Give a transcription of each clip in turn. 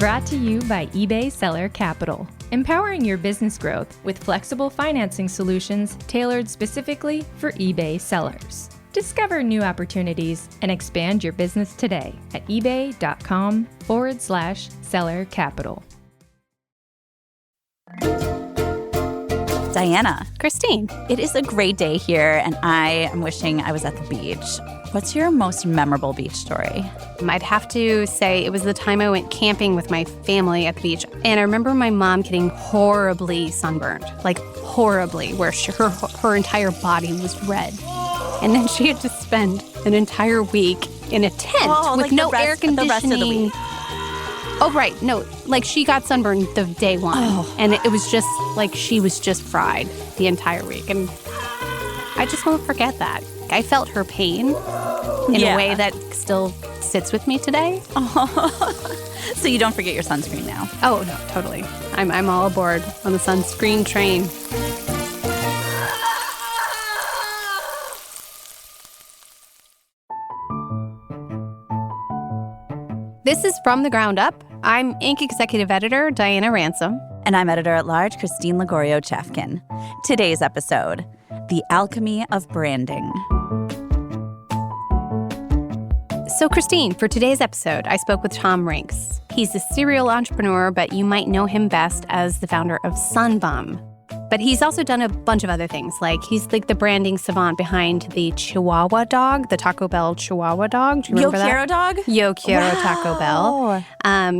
Brought to you by eBay Seller Capital, empowering your business growth with flexible financing solutions tailored specifically for eBay sellers. Discover new opportunities and expand your business today at ebay.com/seller capital. Diana. Christine. It is a great day here, and I am wishing I was at the beach. What's your most memorable beach story? I'd have to say it was the time I went camping with my family at the beach. And I remember my mom getting horribly sunburned, like horribly, where her entire body was red. And then she had to spend an entire week in a tent with no air conditioning. The rest of the week. Oh, right. No, like she got sunburned the day one. And it was just like she was just fried the entire week. And I just won't forget that. I felt her pain in a way that still sits with me today. So you don't forget your sunscreen now? Oh, no, totally. I'm all aboard on the sunscreen train. This is From the Ground Up. I'm Inc. Executive Editor Diana Ransom. And I'm Editor-at-Large Christine Lagorio-Chafkin. Today's episode, The Alchemy of Branding. So, Christine, for today's episode, I spoke with Tom Rinks. He's a serial entrepreneur, but you might know him best as the founder of Sunbum. But he's also done a bunch of other things, like he's like the branding savant behind the Chihuahua dog, the Taco Bell Chihuahua dog. Do you remember that? Yo Quiero dog? Yo Quiero Taco Bell.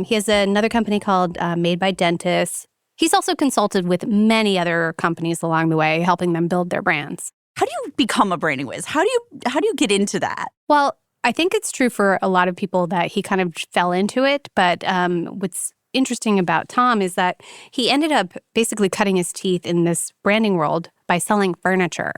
He has another company called Made by Dentists. He's also consulted with many other companies along the way, helping them build their brands. How do you become a branding whiz? How do you get into that? Well, I think it's true for a lot of people that he kind of fell into it. But what's interesting about Tom is that he ended up basically cutting his teeth in this branding world by selling furniture,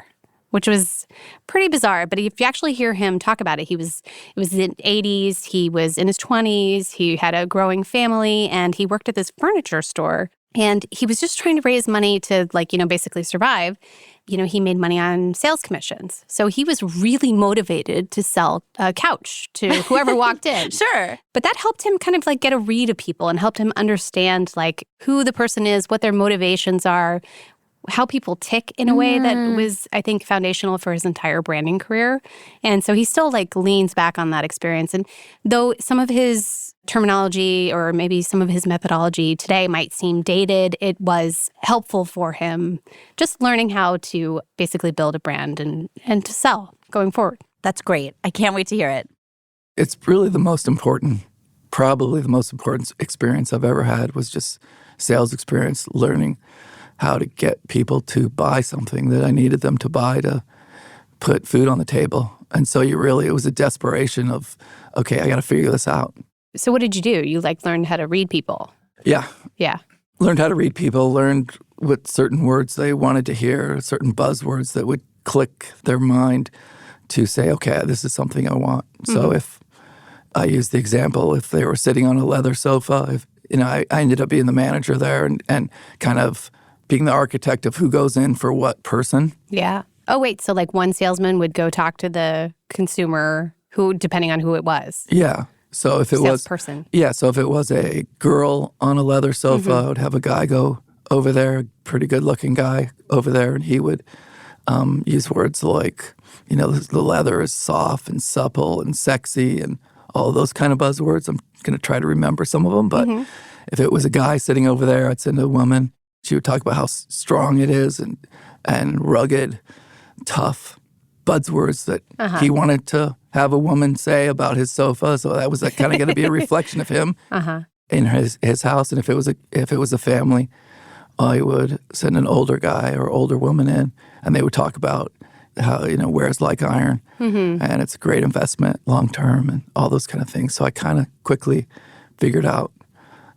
which was pretty bizarre. But if you actually hear him talk about it, it was in the 80s, he was in his 20s, he had a growing family, and he worked at this furniture store. And he was just trying to raise money to, basically survive. He made money on sales commissions. So he was really motivated to sell a couch to whoever walked in. Sure. But that helped him kind of get a read of people and helped him understand who the person is, what their motivations are, how people tick in a way that was, I think, foundational for his entire branding career. And so he still leans back on that experience. And though some of his terminology or maybe some of his methodology today might seem dated, it was helpful for him just learning how to basically build a brand and to sell going forward. That's great. I can't wait to hear it. It's really probably the most important experience I've ever had was just sales experience, learning how to get people to buy something that I needed them to buy to put food on the table. And so it was a desperation of, okay, I got to figure this out. So what did you do? You learned how to read people. Yeah. Yeah. Learned how to read people, learned what certain words they wanted to hear, certain buzzwords that would click their mind to say, okay, this is something I want. Mm-hmm. So if I use the example, if they were sitting on a leather sofa, I ended up being the manager there and kind of being the architect of who goes in for what person. Yeah. Oh, wait. So one salesman would go talk to the consumer who, depending on who it was. Yeah. So if it was salesperson. Yeah. So if it was a girl on a leather sofa, I would have a guy go over there, pretty good looking guy over there, and he would use words like, the leather is soft and supple and sexy and all those kind of buzzwords. I'm going to try to remember some of them. But if it was a guy sitting over there, I'd send a woman. She would talk about how strong it is and rugged, tough buzzwords that he wanted to have a woman say about his sofa. So that was kind of going to be a reflection of him in his house. And if it was a family, I would send an older guy or older woman in, and they would talk about how wears like iron, and it's a great investment long term, and all those kind of things. So I kind of quickly figured out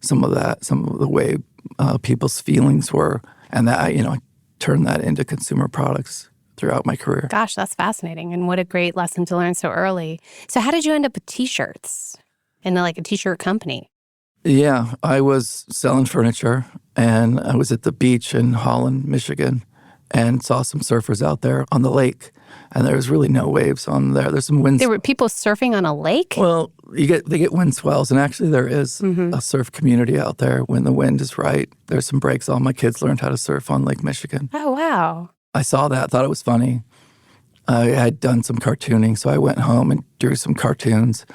some of the way people's feelings were, and that I turned that into consumer products throughout my career. Gosh, that's fascinating, and what a great lesson to learn so early. So how did you end up with T-shirts in a T-shirt company? Yeah, I was selling furniture, and I was at the beach in Holland, Michigan, and saw some surfers out there on the lake. And there was really no waves on there. There's some winds. There were people surfing on a lake? Well, they get wind swells, and actually there is a surf community out there when the wind is right. There's some breaks. All my kids learned how to surf on Lake Michigan. Oh, wow. I saw that, thought it was funny. I had done some cartooning, so I went home and drew some cartoons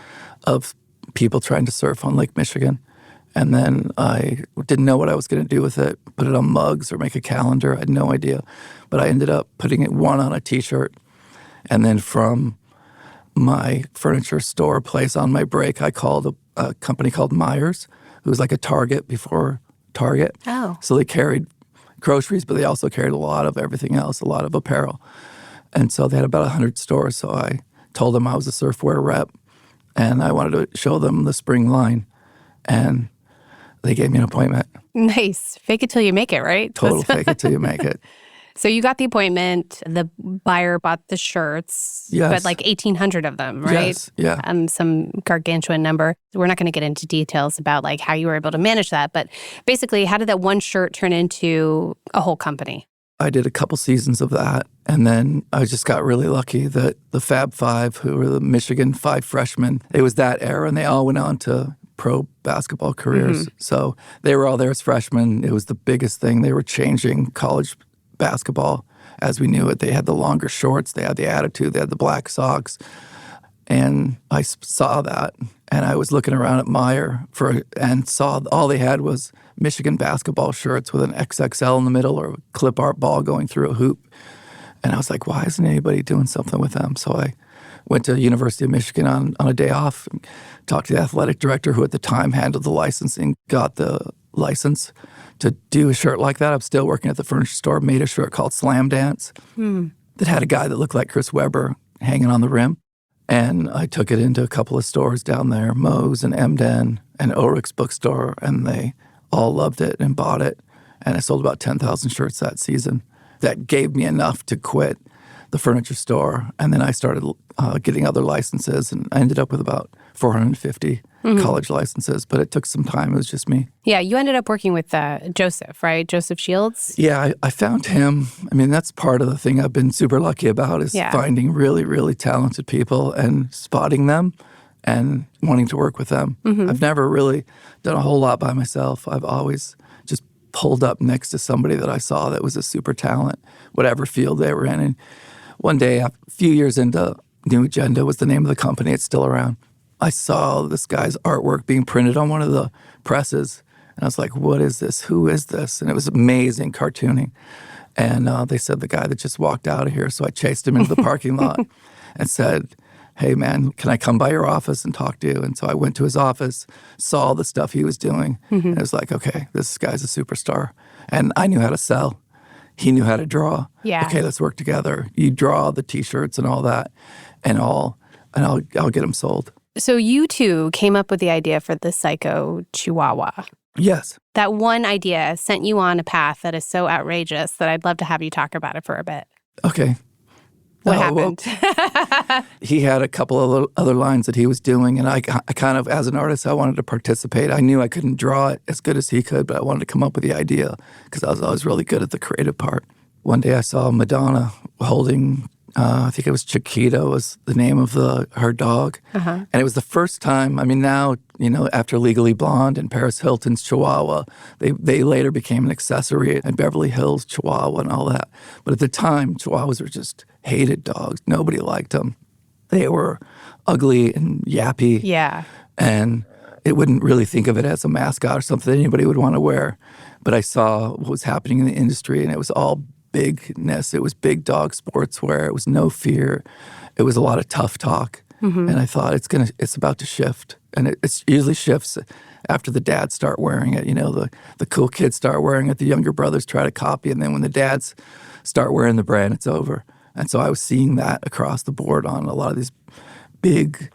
of people trying to surf on Lake Michigan. And then I didn't know what I was going to do with it, put it on mugs or make a calendar. I had no idea. But I ended up putting one on a T-shirt. And then from my furniture store place on my break, I called a company called Myers, who was like a Target before Target. Oh. So they carried groceries, but they also carried a lot of everything else, a lot of apparel. And so they had about 100 stores. So I told them I was a surfwear rep, and I wanted to show them the spring line. And they gave me an appointment. Nice. Fake it till you make it, right? Total fake it till you make it. So you got the appointment. The buyer bought the shirts. Yes. But like 1,800 of them, right? Yes, yeah. Some gargantuan number. We're not going to get into details about like how you were able to manage that. But basically, how did that one shirt turn into a whole company? I did a couple seasons of that. And then I just got really lucky that the Fab Five, who were the Michigan 5 freshmen, it was that era, and they all went on to pro basketball careers. So they were all there as freshmen. It was the biggest thing. They were changing college basketball as we knew it. They had the longer shorts. They had the attitude. They had the black socks. And I saw that. And I was looking around at Meyer and saw all they had was Michigan basketball shirts with an XXL in the middle or a clip art ball going through a hoop. And I was like, why isn't anybody doing something with them? So I went to the University of Michigan on a day off, and talked to the athletic director who at the time handled the licensing, got the license to do a shirt like that. I'm still working at the furniture store, made a shirt called Slam Dance that had a guy that looked like Chris Webber hanging on the rim. And I took it into a couple of stores down there, Moe's and Emden and Ulrich's bookstore, and they all loved it and bought it. And I sold about 10,000 shirts that season. That gave me enough to quit the furniture store. And then I started getting other licenses, and I ended up with about 450 college licenses, but it took some time. It was just me. Yeah, you ended up working with Joseph, right? Joseph Shields? Yeah, I found him. I mean, that's part of the thing I've been super lucky about is finding really, really talented people and spotting them and wanting to work with them. I've never really done a whole lot by myself. I've always just pulled up next to somebody that I saw that was a super talent, whatever field they were in. And one day, a few years into New Agenda was the name of the company. It's still around. I saw this guy's artwork being printed on one of the presses. And I was like, what is this? Who is this? And it was amazing cartooning. And they said the guy that just walked out of here. So I chased him into the parking lot and said, hey, man, can I come by your office and talk to you? And so I went to his office, saw the stuff he was doing. And it was like, okay, this guy's a superstar. And I knew how to sell. He knew how to draw. Yeah. Okay, let's work together. You draw the T-shirts and all that, and I'll get them sold. So you two came up with the idea for the Psycho Chihuahua. Yes. That one idea sent you on a path that is so outrageous that I'd love to have you talk about it for a bit. Okay. What happened? Well, he had a couple of other lines that he was doing, and I kind of, as an artist, I wanted to participate. I knew I couldn't draw it as good as he could, but I wanted to come up with the idea because I was always really good at the creative part. One day I saw Madonna holding, I think it was Chiquita was the name of her dog. And it was the first time, I mean, now, you know, after Legally Blonde and Paris Hilton's Chihuahua, they later became an accessory at Beverly Hills Chihuahua and all that. But at the time, Chihuahuas were just hated dogs. Nobody liked them. They were ugly and yappy. Yeah. And it wouldn't really think of it as a mascot or something that anybody would want to wear. But I saw what was happening in the industry, and it was all bigness. It was big dog sportswear. It was no fear. It was a lot of tough talk. And I thought it's about to shift. And it usually shifts after the dads start wearing it. You know, the cool kids start wearing it. The younger brothers try to copy. And then when the dads start wearing the brand, it's over. And so I was seeing that across the board on a lot of these big,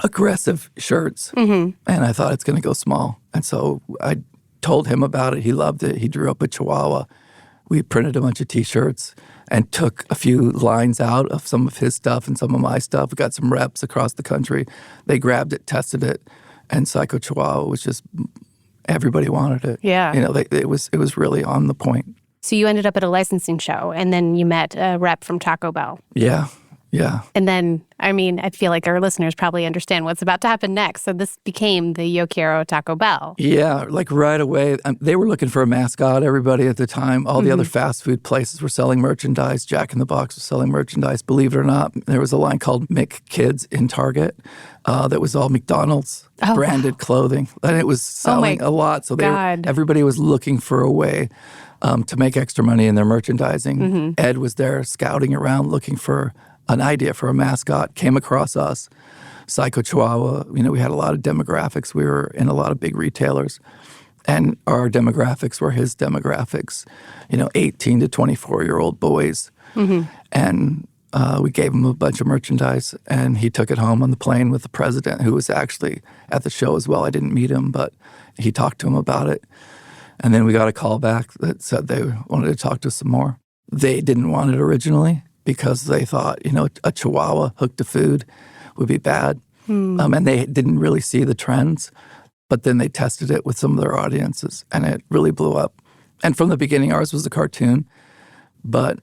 aggressive shirts. And I thought it's going to go small. And so I told him about it. He loved it. He drew up a Chihuahua. We printed a bunch of T-shirts and took a few lines out of some of his stuff and some of my stuff. We got some reps across the country. They grabbed it, tested it, and Psycho Chihuahua was just, everybody wanted it. Yeah. You know, it was really on the point. So you ended up at a licensing show, and then you met a rep from Taco Bell. Yeah. And then, I feel like our listeners probably understand what's about to happen next. So this became the Yo Quiero Taco Bell. Yeah, like right away. They were looking for a mascot, everybody at the time. All the other fast food places were selling merchandise. Jack in the Box was selling merchandise. Believe it or not, there was a line called McKids in Target that was all McDonald's branded clothing. And it was selling a lot. So everybody was looking for a way to make extra money in their merchandising. Ed was there scouting around looking for an idea for a mascot, came across us, Psycho Chihuahua. We had a lot of demographics. We were in a lot of big retailers, and our demographics were his demographics, 18 to 24-year-old boys. And we gave him a bunch of merchandise, and he took it home on the plane with the president, who was actually at the show as well. I didn't meet him, but he talked to him about it. And then we got a call back that said they wanted to talk to us some more. They didn't want it originally, because they thought, a Chihuahua hooked to food would be bad. And they didn't really see the trends. But then they tested it with some of their audiences, and it really blew up. And from the beginning, ours was a cartoon. But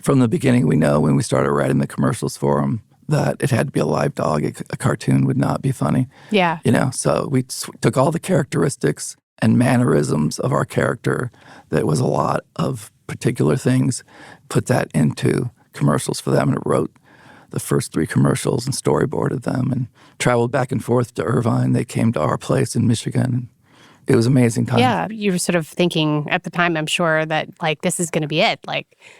from the beginning, we know when we started writing the commercials for them that it had to be a live dog. A cartoon would not be funny. Yeah. So we took all the characteristics and mannerisms of our character. That was a lot of particular things, put that into commercials for them, and it wrote the first 3 commercials and storyboarded them and traveled back and forth to Irvine. They came to our place in Michigan. It was an amazing time. Yeah, you were sort of thinking at the time, I'm sure, that this is going to be it.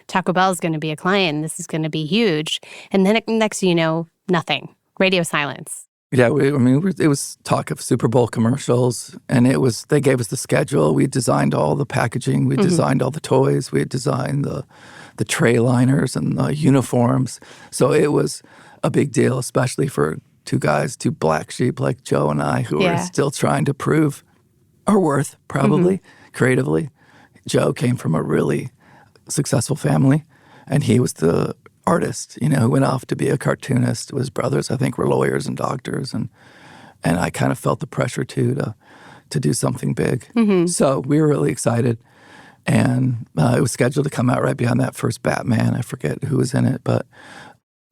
Taco Bell is going to be a client. This is going to be huge. And then next thing you know, nothing. Radio silence. Yeah, it was talk of Super Bowl commercials, and they gave us the schedule. We designed all the packaging. We designed all the toys. We designed the tray liners and the uniforms. So it was a big deal, especially for 2 black sheep like Joe and I, who are still trying to prove our worth, probably, creatively. Joe came from a really successful family, and he was the artist, who went off to be a cartoonist. His brothers, I think, were lawyers and doctors, and I kind of felt the pressure to do something big. So we were really excited, and it was scheduled to come out right behind that first Batman. I forget who was in it,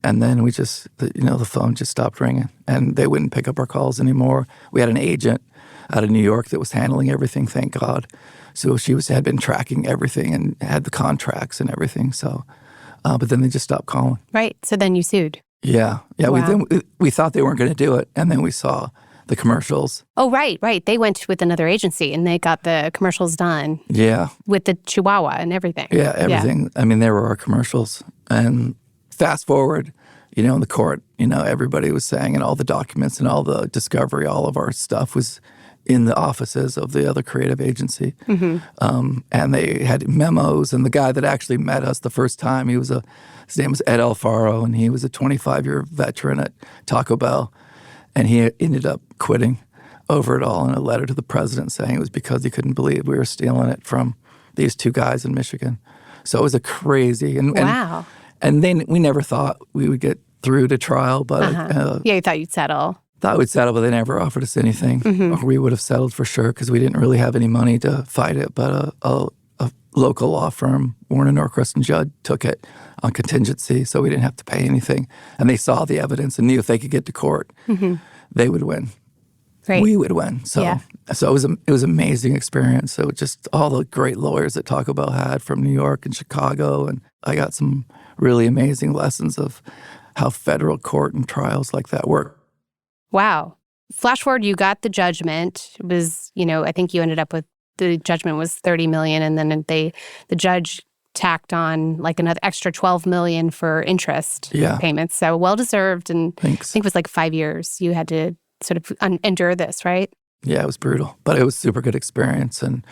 and then we just, the phone just stopped ringing, and they wouldn't pick up our calls anymore. We had an agent out of New York that was handling everything, thank God. So she had been tracking everything and had the contracts and everything. So. But then they just stopped calling. Right. So then you sued. Yeah. Wow. We thought they weren't going to do it. And then we saw the commercials. Oh, right. They went with another agency, and they got the commercials done. Yeah. With the Chihuahua and everything. Yeah, everything. Yeah. There were our commercials. And fast forward, in the court, everybody was saying, and all the documents and all the discovery, all of our stuff was in the offices of the other creative agency. And they had memos, and the guy that actually met us the first time, his name was Ed Alfaro, and he was a 25-year veteran at Taco Bell, and he ended up quitting over it all in a letter to the president saying it was because he couldn't believe we were stealing it from these 2 guys in Michigan. So it was a crazy, wow. And then we never thought we would get through to trial, but you thought you'd settle. Thought we'd settle, but they never offered us anything. Or we would have settled for sure, because we didn't really have any money to fight it. But a local law firm, Warner Norcross and Judd, took it on contingency, so we didn't have to pay anything. And they saw the evidence and knew if they could get to court, they would win. Right. We would win. So it was an amazing experience. So just all the great lawyers that Taco Bell had from New York and Chicago, and I got some really amazing lessons of how federal court and trials like that work. Wow. Flash forward, you got the judgment. It was, I think you ended up with, the judgment was $30 million, and then the judge tacked on another extra $12 million for interest payments. So well-deserved, and Thanks. I think it was 5 years you had to sort of endure this, right? Yeah, it was brutal, but it was a super good experience. And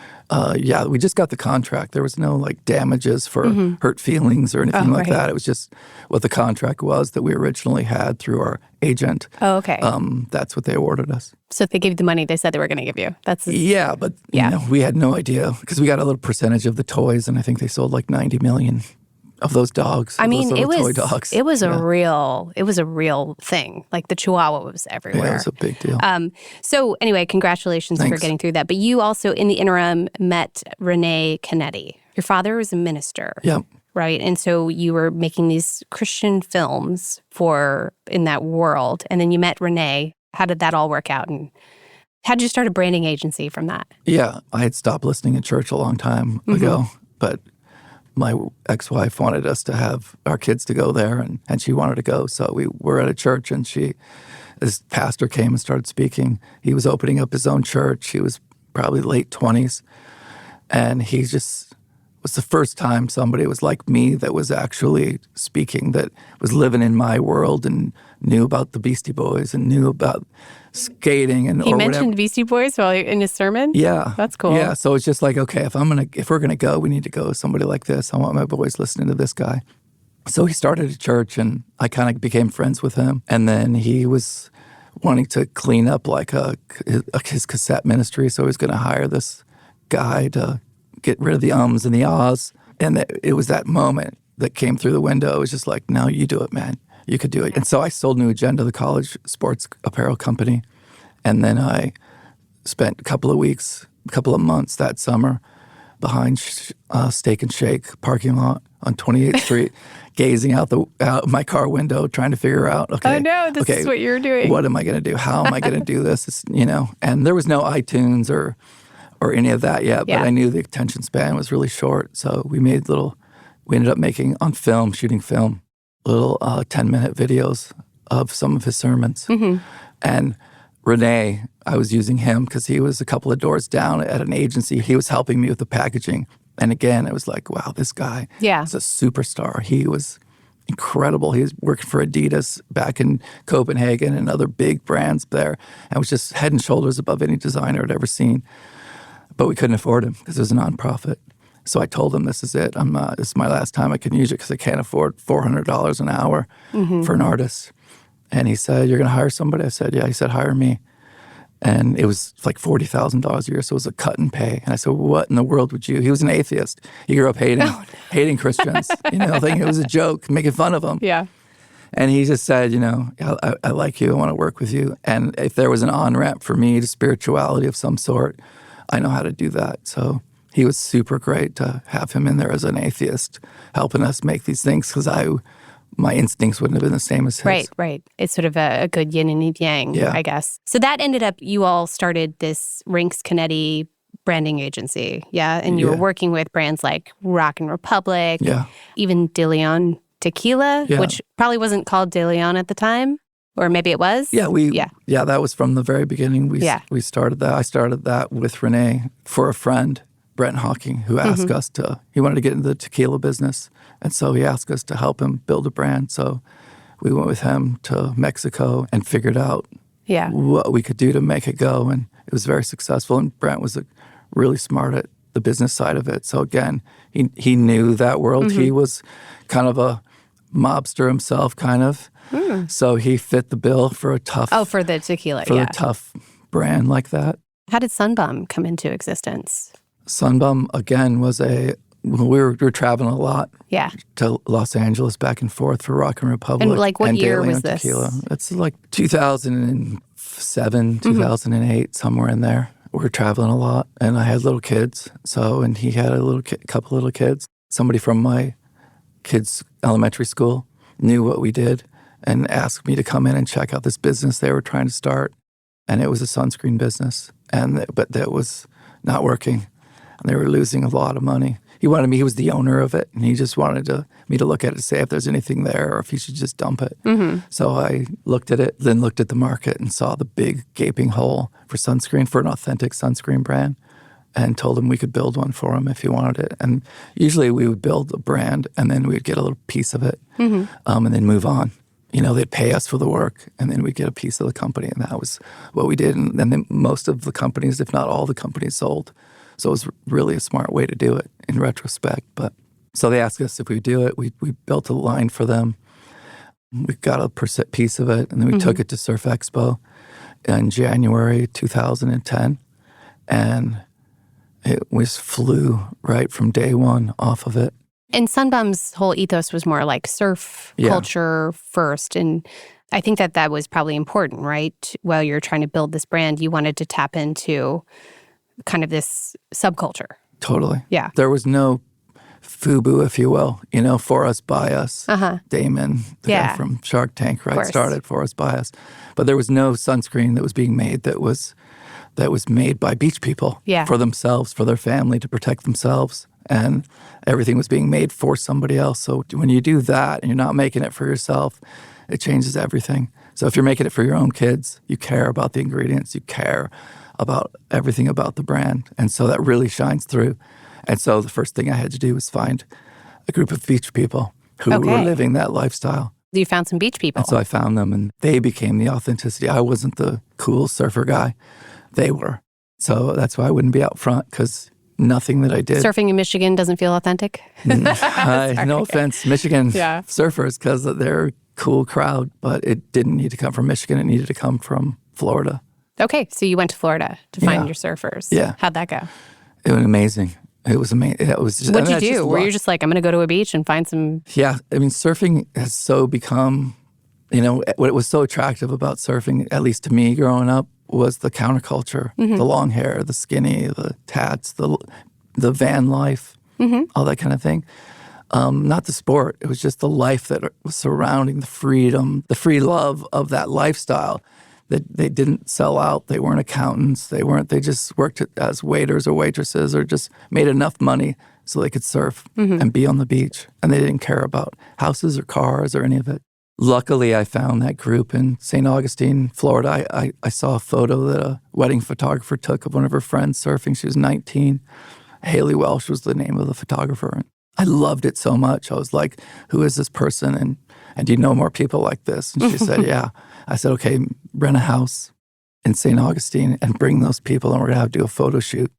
we just got the contract. There was no damages for hurt feelings or anything like that. It was just what the contract was that we originally had through our agent. Oh, okay. That's what they awarded us. So if they gave you the money they said they were going to give you. But we had no idea, because we got a little percentage of the toys, and I think they sold 90 million of those dogs. It was toy dogs. It was a real thing. The Chihuahua was everywhere. Yeah, it was a big deal. So anyway, congratulations Thanks. for getting through that. But you also, in the interim, met Renee Canetti, your father was a minister. Yep. Right? And so you were making these Christian films in that world. And then you met Renee. How did that all work out? And how did you start a branding agency from that? Yeah, I had stopped listening in church a long time ago, but my ex-wife wanted us to have our kids to go there, and she wanted to go. So we were at a church, and this pastor came and started speaking. He was opening up his own church. He was probably late 20s, and he just was the first time somebody was like me that was actually speaking, that was living in my world and knew about the Beastie Boys and knew about skating and He mentioned Beastie Boys in his sermon? Yeah. That's cool. Yeah, so it's just like, okay, if we're gonna go, we need to go with somebody like this. I want my boys listening to this guy. So he started a church, and I kind of became friends with him. And then he was wanting to clean up like his cassette ministry, so he was going to hire this guy to get rid of the ums and the ahs. And it was that moment that came through the window. It was just like, no, you do it, man. You could do it. And so I sold New Agenda, the college sports apparel company. And then I spent a couple of months that summer behind Steak and Shake parking lot on 28th Street, gazing out my car window, trying to figure out, okay. Oh, no, this is what you're doing. What am I going to do? How am I going to do this? It's, and there was no iTunes or any of that yet, but I knew the attention span was really short. So we ended up making shooting film, little 10-minute videos of some of his sermons. Mm-hmm. And Renee, I was using him because he was a couple of doors down at an agency. He was helping me with the packaging. And again, it was like, wow, this guy is a superstar. He was incredible. He was working for Adidas back in Copenhagen and other big brands there, and was just head and shoulders above any designer I'd ever seen. But we couldn't afford him because it was a nonprofit. So I told him, this is it. This is my last time I can use it because I can't afford $400 an hour for an artist. And he said, you're going to hire somebody? I said, yeah. He said, hire me. And it was like $40,000 a year, so it was a cut and pay. And I said, what in the world would you? He was an atheist. He grew up hating Christians, thinking it was a joke, making fun of them. Yeah. And he just said, I like you. I want to work with you. And if there was an on-ramp for me to spirituality of some sort, I know how to do that. So he was super great to have him in there as an atheist, helping us make these things, because my instincts wouldn't have been the same as his. Right. It's sort of a good yin and yang, I guess. So that ended up, you all started this Rinks Canetti branding agency, and you were working with brands like Rock and Republic, even De Leon Tequila, which probably wasn't called De Leon at the time, or maybe it was. Yeah, that was from the very beginning. We started that. I started that with Renee for a friend, Brent Hawking, who asked us he wanted to get into the tequila business. And so he asked us to help him build a brand. So we went with him to Mexico and figured out what we could do to make it go. And it was very successful. And Brent was really smart at the business side of it. So again, he knew that world. He was kind of a mobster himself, kind of. So he fit the bill for a tough... Oh, for the tequila, a tough brand like that. How did Sunbum come into existence? Sunbum, again, was we were traveling a lot to Los Angeles back and forth for Rock and Republic. And like what year was this? Tequila. It's like 2007, 2008, somewhere in there. We were traveling a lot, and I had little kids. And he had a couple little kids. Somebody from my kids' elementary school knew what we did and asked me to come in and check out this business they were trying to start. And it was a sunscreen business, but that was not working. And they were losing a lot of money. He was the owner of it, and he just wanted me to look at it to say if there's anything there or if he should just dump it. So I looked at it, then looked at the market and saw the big gaping hole for sunscreen, for an authentic sunscreen brand, and told him we could build one for him if he wanted it. And usually we would build a brand, and then we'd get a little piece of it, and then move on. They'd pay us for the work, and then we'd get a piece of the company, and that was what we did. And then most of the companies, if not all the companies, sold. So it was really a smart way to do it in retrospect. But so they asked us if we would do it. We built a line for them. We got a piece of it, and then we took it to Surf Expo in January 2010. And it flew right from day one off of it. And Sunbum's whole ethos was more like surf culture first. And I think that was probably important, right? While you're trying to build this brand, you wanted to tap into kind of this subculture. Totally. Yeah. There was no FUBU, if you will, for us, by us. Damon, the guy from Shark Tank, right, started for us, by us. But there was no sunscreen that was being made that was made by beach people for themselves, for their family, to protect themselves. And everything was being made for somebody else. So when you do that and you're not making it for yourself, it changes everything. So if you're making it for your own kids, you care about the ingredients, you care about everything about the brand. And so that really shines through. And so the first thing I had to do was find a group of beach people who were living that lifestyle. You found some beach people. And so I found them, and they became the authenticity. I wasn't the cool surfer guy. They were. So that's why I wouldn't be out front, because nothing that I did. Surfing in Michigan doesn't feel authentic? No offense, Michigan surfers, because they're a cool crowd, but it didn't need to come from Michigan. It needed to come from Florida. Okay, so you went to Florida to find your surfers. Yeah. How'd that go? It was amazing. It was amazing. It was just, what'd you do? Were you just like, I'm going to go to a beach and find some... Yeah, I mean, surfing has so become, what was so attractive about surfing, at least to me growing up, was the counterculture, the long hair, the skinny, the tats, the van life, all that kind of thing. Not the sport. It was just the life that was surrounding the freedom, the free love of that lifestyle. That they didn't sell out. They weren't accountants. They just worked as waiters or waitresses, or just made enough money so they could surf and be on the beach. And they didn't care about houses or cars or any of it. Luckily, I found that group in St. Augustine, Florida. I saw a photo that a wedding photographer took of one of her friends surfing. She was 19. Haley Welsh was the name of the photographer. And I loved it so much. I was like, who is this person? And do you know more people like this? And she said, yeah. I said, okay, rent a house in St. Augustine and bring those people, and we're going to do a photo shoot.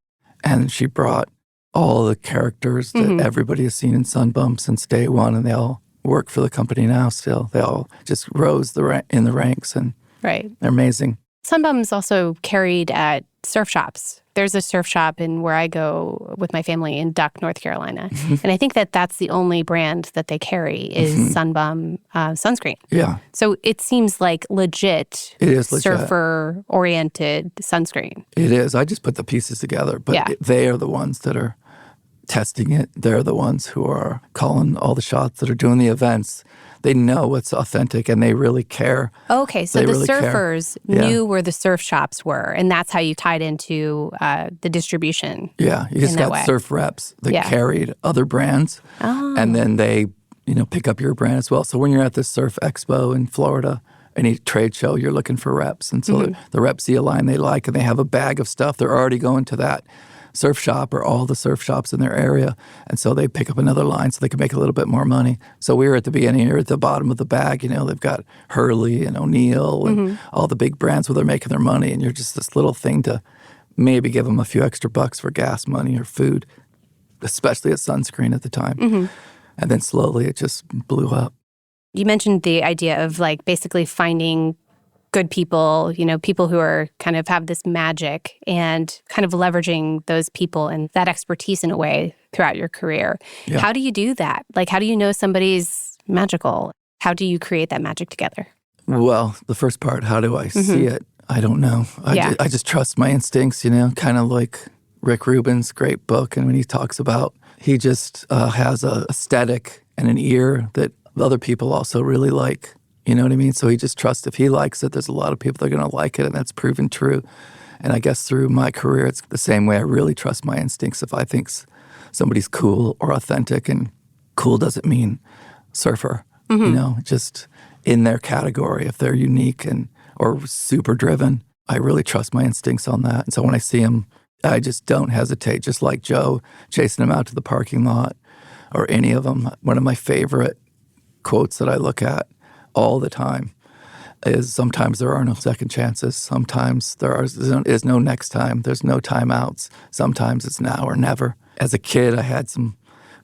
And she brought all the characters that everybody has seen in Sunbum since day one, and they all work for the company now still. They all just rose in the ranks, and they're amazing. Sunbum's also carried at surf shops. There's a surf shop in where I go with my family in Duck, North Carolina. And I think that's the only brand that they carry is Sunbum sunscreen. Yeah. So it seems like legit, it is legit. Surfer-oriented sunscreen. It is. I just put the pieces together, but they are the ones that are testing it. They're the ones who are calling all the shots, that are doing the events. They know what's authentic, and they really care. Okay, so the surfers knew where the surf shops were, and that's how you tied into the distribution. Yeah, you just got surf reps that carried other brands, and then they, pick up your brand as well. So when you're at the Surf Expo in Florida, any trade show, you're looking for reps, and so the reps see a line they like, and they have a bag of stuff. They're already going to that surf shop or all the surf shops in their area. And so they pick up another line so they can make a little bit more money. So we were at the beginning, you're at the bottom of the bag. They've got Hurley and O'Neill and all the big brands where they're making their money. And you're just this little thing to maybe give them a few extra bucks for gas money or food, especially at Sunscreen at the time. And then slowly it just blew up. You mentioned the idea of basically finding good people, people who are kind of have this magic, and kind of leveraging those people and that expertise in a way throughout your career. Yeah. How do you do that? How do you know somebody's magical? How do you create that magic together? Well, the first part, how do I see it? I don't know. I just trust my instincts, kind of like Rick Rubin's great book. And when he talks about, he just has a aesthetic and an ear that other people also really like. You know what I mean? So he just trusts if he likes it, there's a lot of people that are going to like it, and that's proven true. And I guess through my career, it's the same way. I really trust my instincts. If I think somebody's cool or authentic, and cool doesn't mean surfer, just in their category, if they're unique or super driven, I really trust my instincts on that. And so when I see them, I just don't hesitate, just like Joe chasing him out to the parking lot or any of them. One of my favorite quotes that I look at all the time is, sometimes there are no second chances. Sometimes there is no next time. There's no timeouts. Sometimes it's now or never. As a kid, I had some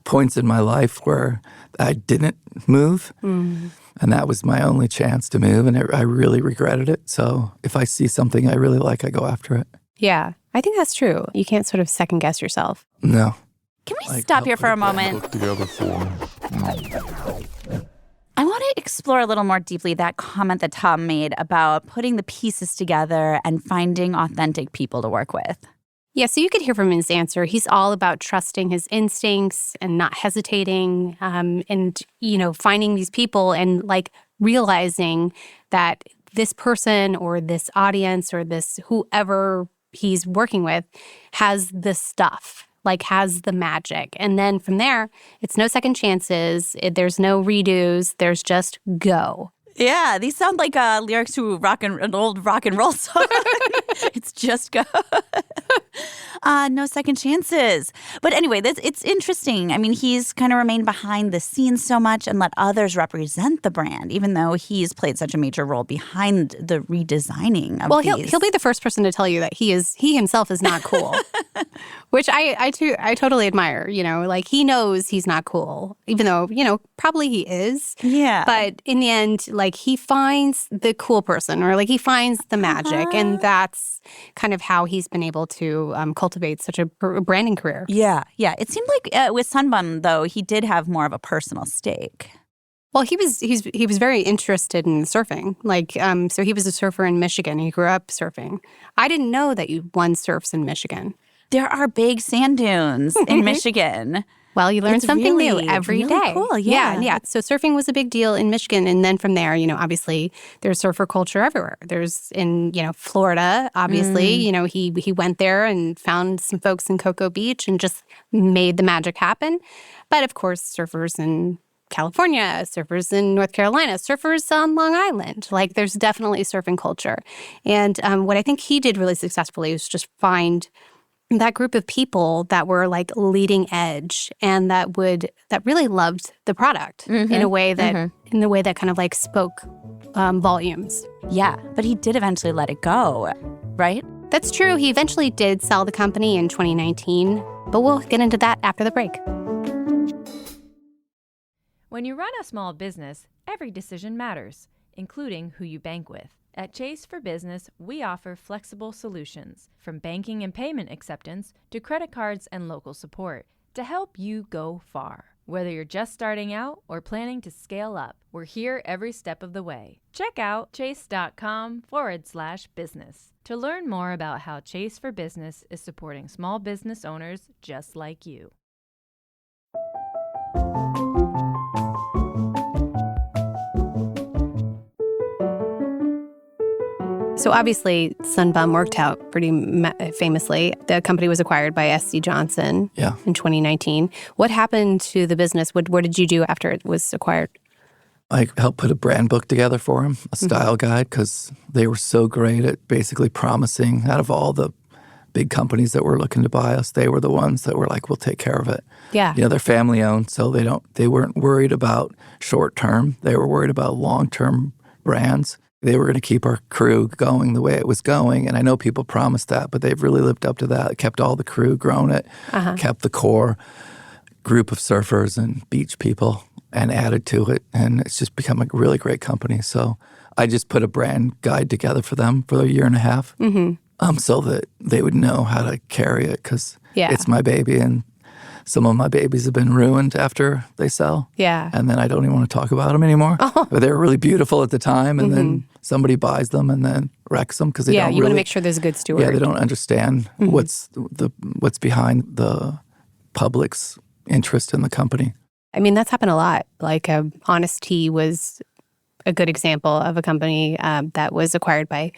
points in my life where I didn't move, and that was my only chance to move, and I really regretted it. So if I see something I really like, I go after it. Yeah, I think that's true. You can't sort of second guess yourself. No. Can we stop here for a moment? I want to explore a little more deeply that comment that Tom made about putting the pieces together and finding authentic people to work with. Yeah, so you could hear from his answer. He's all about trusting his instincts and not hesitating, and, finding these people and, like, realizing that this person or this audience or this whoever he's working with has the stuff, like has the magic. And then from there, it's no second chances. There's no redos. There's just go. Yeah, these sound like lyrics to an old rock and roll song. It's just go. No second chances. But anyway, it's interesting. I mean, he's kind of remained behind the scenes so much and let others represent the brand, even though he's played such a major role behind the redesigning of these. Well, he'll be the first person to tell you that he himself is not cool, which I totally admire. Like he knows he's not cool, even though probably he is. Yeah. But in the end, like he finds the cool person, or like he finds the magic, and that's kind of how he's been able to cultivate such a branding career. Yeah. It seemed like with Sunbum, though, he did have more of a personal stake. Well, he was very interested in surfing. Like, so he was a surfer in Michigan. He grew up surfing. I didn't know that one surfs in Michigan. There are big sand dunes in Michigan. Well, you learn something new every day. Cool, yeah. So surfing was a big deal in Michigan. And then from there, obviously there's surfer culture everywhere. There's in, Florida, obviously, he went there and found some folks in Cocoa Beach and just made the magic happen. But of course, surfers in California, surfers in North Carolina, surfers on Long Island. Like there's definitely surfing culture. And what I think he did really successfully was just find that group of people that were like leading edge and that really loved the product in a way that kind of like spoke volumes. Yeah, but he did eventually let it go, right? That's true. He eventually did sell the company in 2019, but we'll get into that after the break. When you run a small business, every decision matters, including who you bank with. At Chase for Business, we offer flexible solutions, from banking and payment acceptance to credit cards and local support, to help you go far. Whether you're just starting out or planning to scale up, we're here every step of the way. Check out chase.com/business to learn more about how Chase for Business is supporting small business owners just like you. So obviously, Sunbum worked out pretty famously. The company was acquired by S.C. Johnson in 2019. What happened to the business? What did you do after it was acquired? I helped put a brand book together for him, a style guide, because they were so great at basically promising, out of all the big companies that were looking to buy us, they were the ones that were like, we'll take care of it. Yeah. They're family owned, so they weren't worried about short term. They were worried about long-term brands. They were going to keep our crew going the way it was going. And I know people promised that, but they've really lived up to that. Kept all the crew, grown it, kept the core group of surfers and beach people and added to it. And it's just become a really great company. So I just put a brand guide together for them for a year and a half so that they would know how to carry it, because it's my baby. And some of my babies have been ruined after they sell. Yeah. And then I don't even want to talk about them anymore. But they were really beautiful at the time, and then somebody buys them and then wrecks them because they don't you want to make sure there's a good steward. Yeah, they don't understand what's behind the public's interest in the company. I mean, that's happened a lot. Like Honest Tea was a good example of a company that was acquired by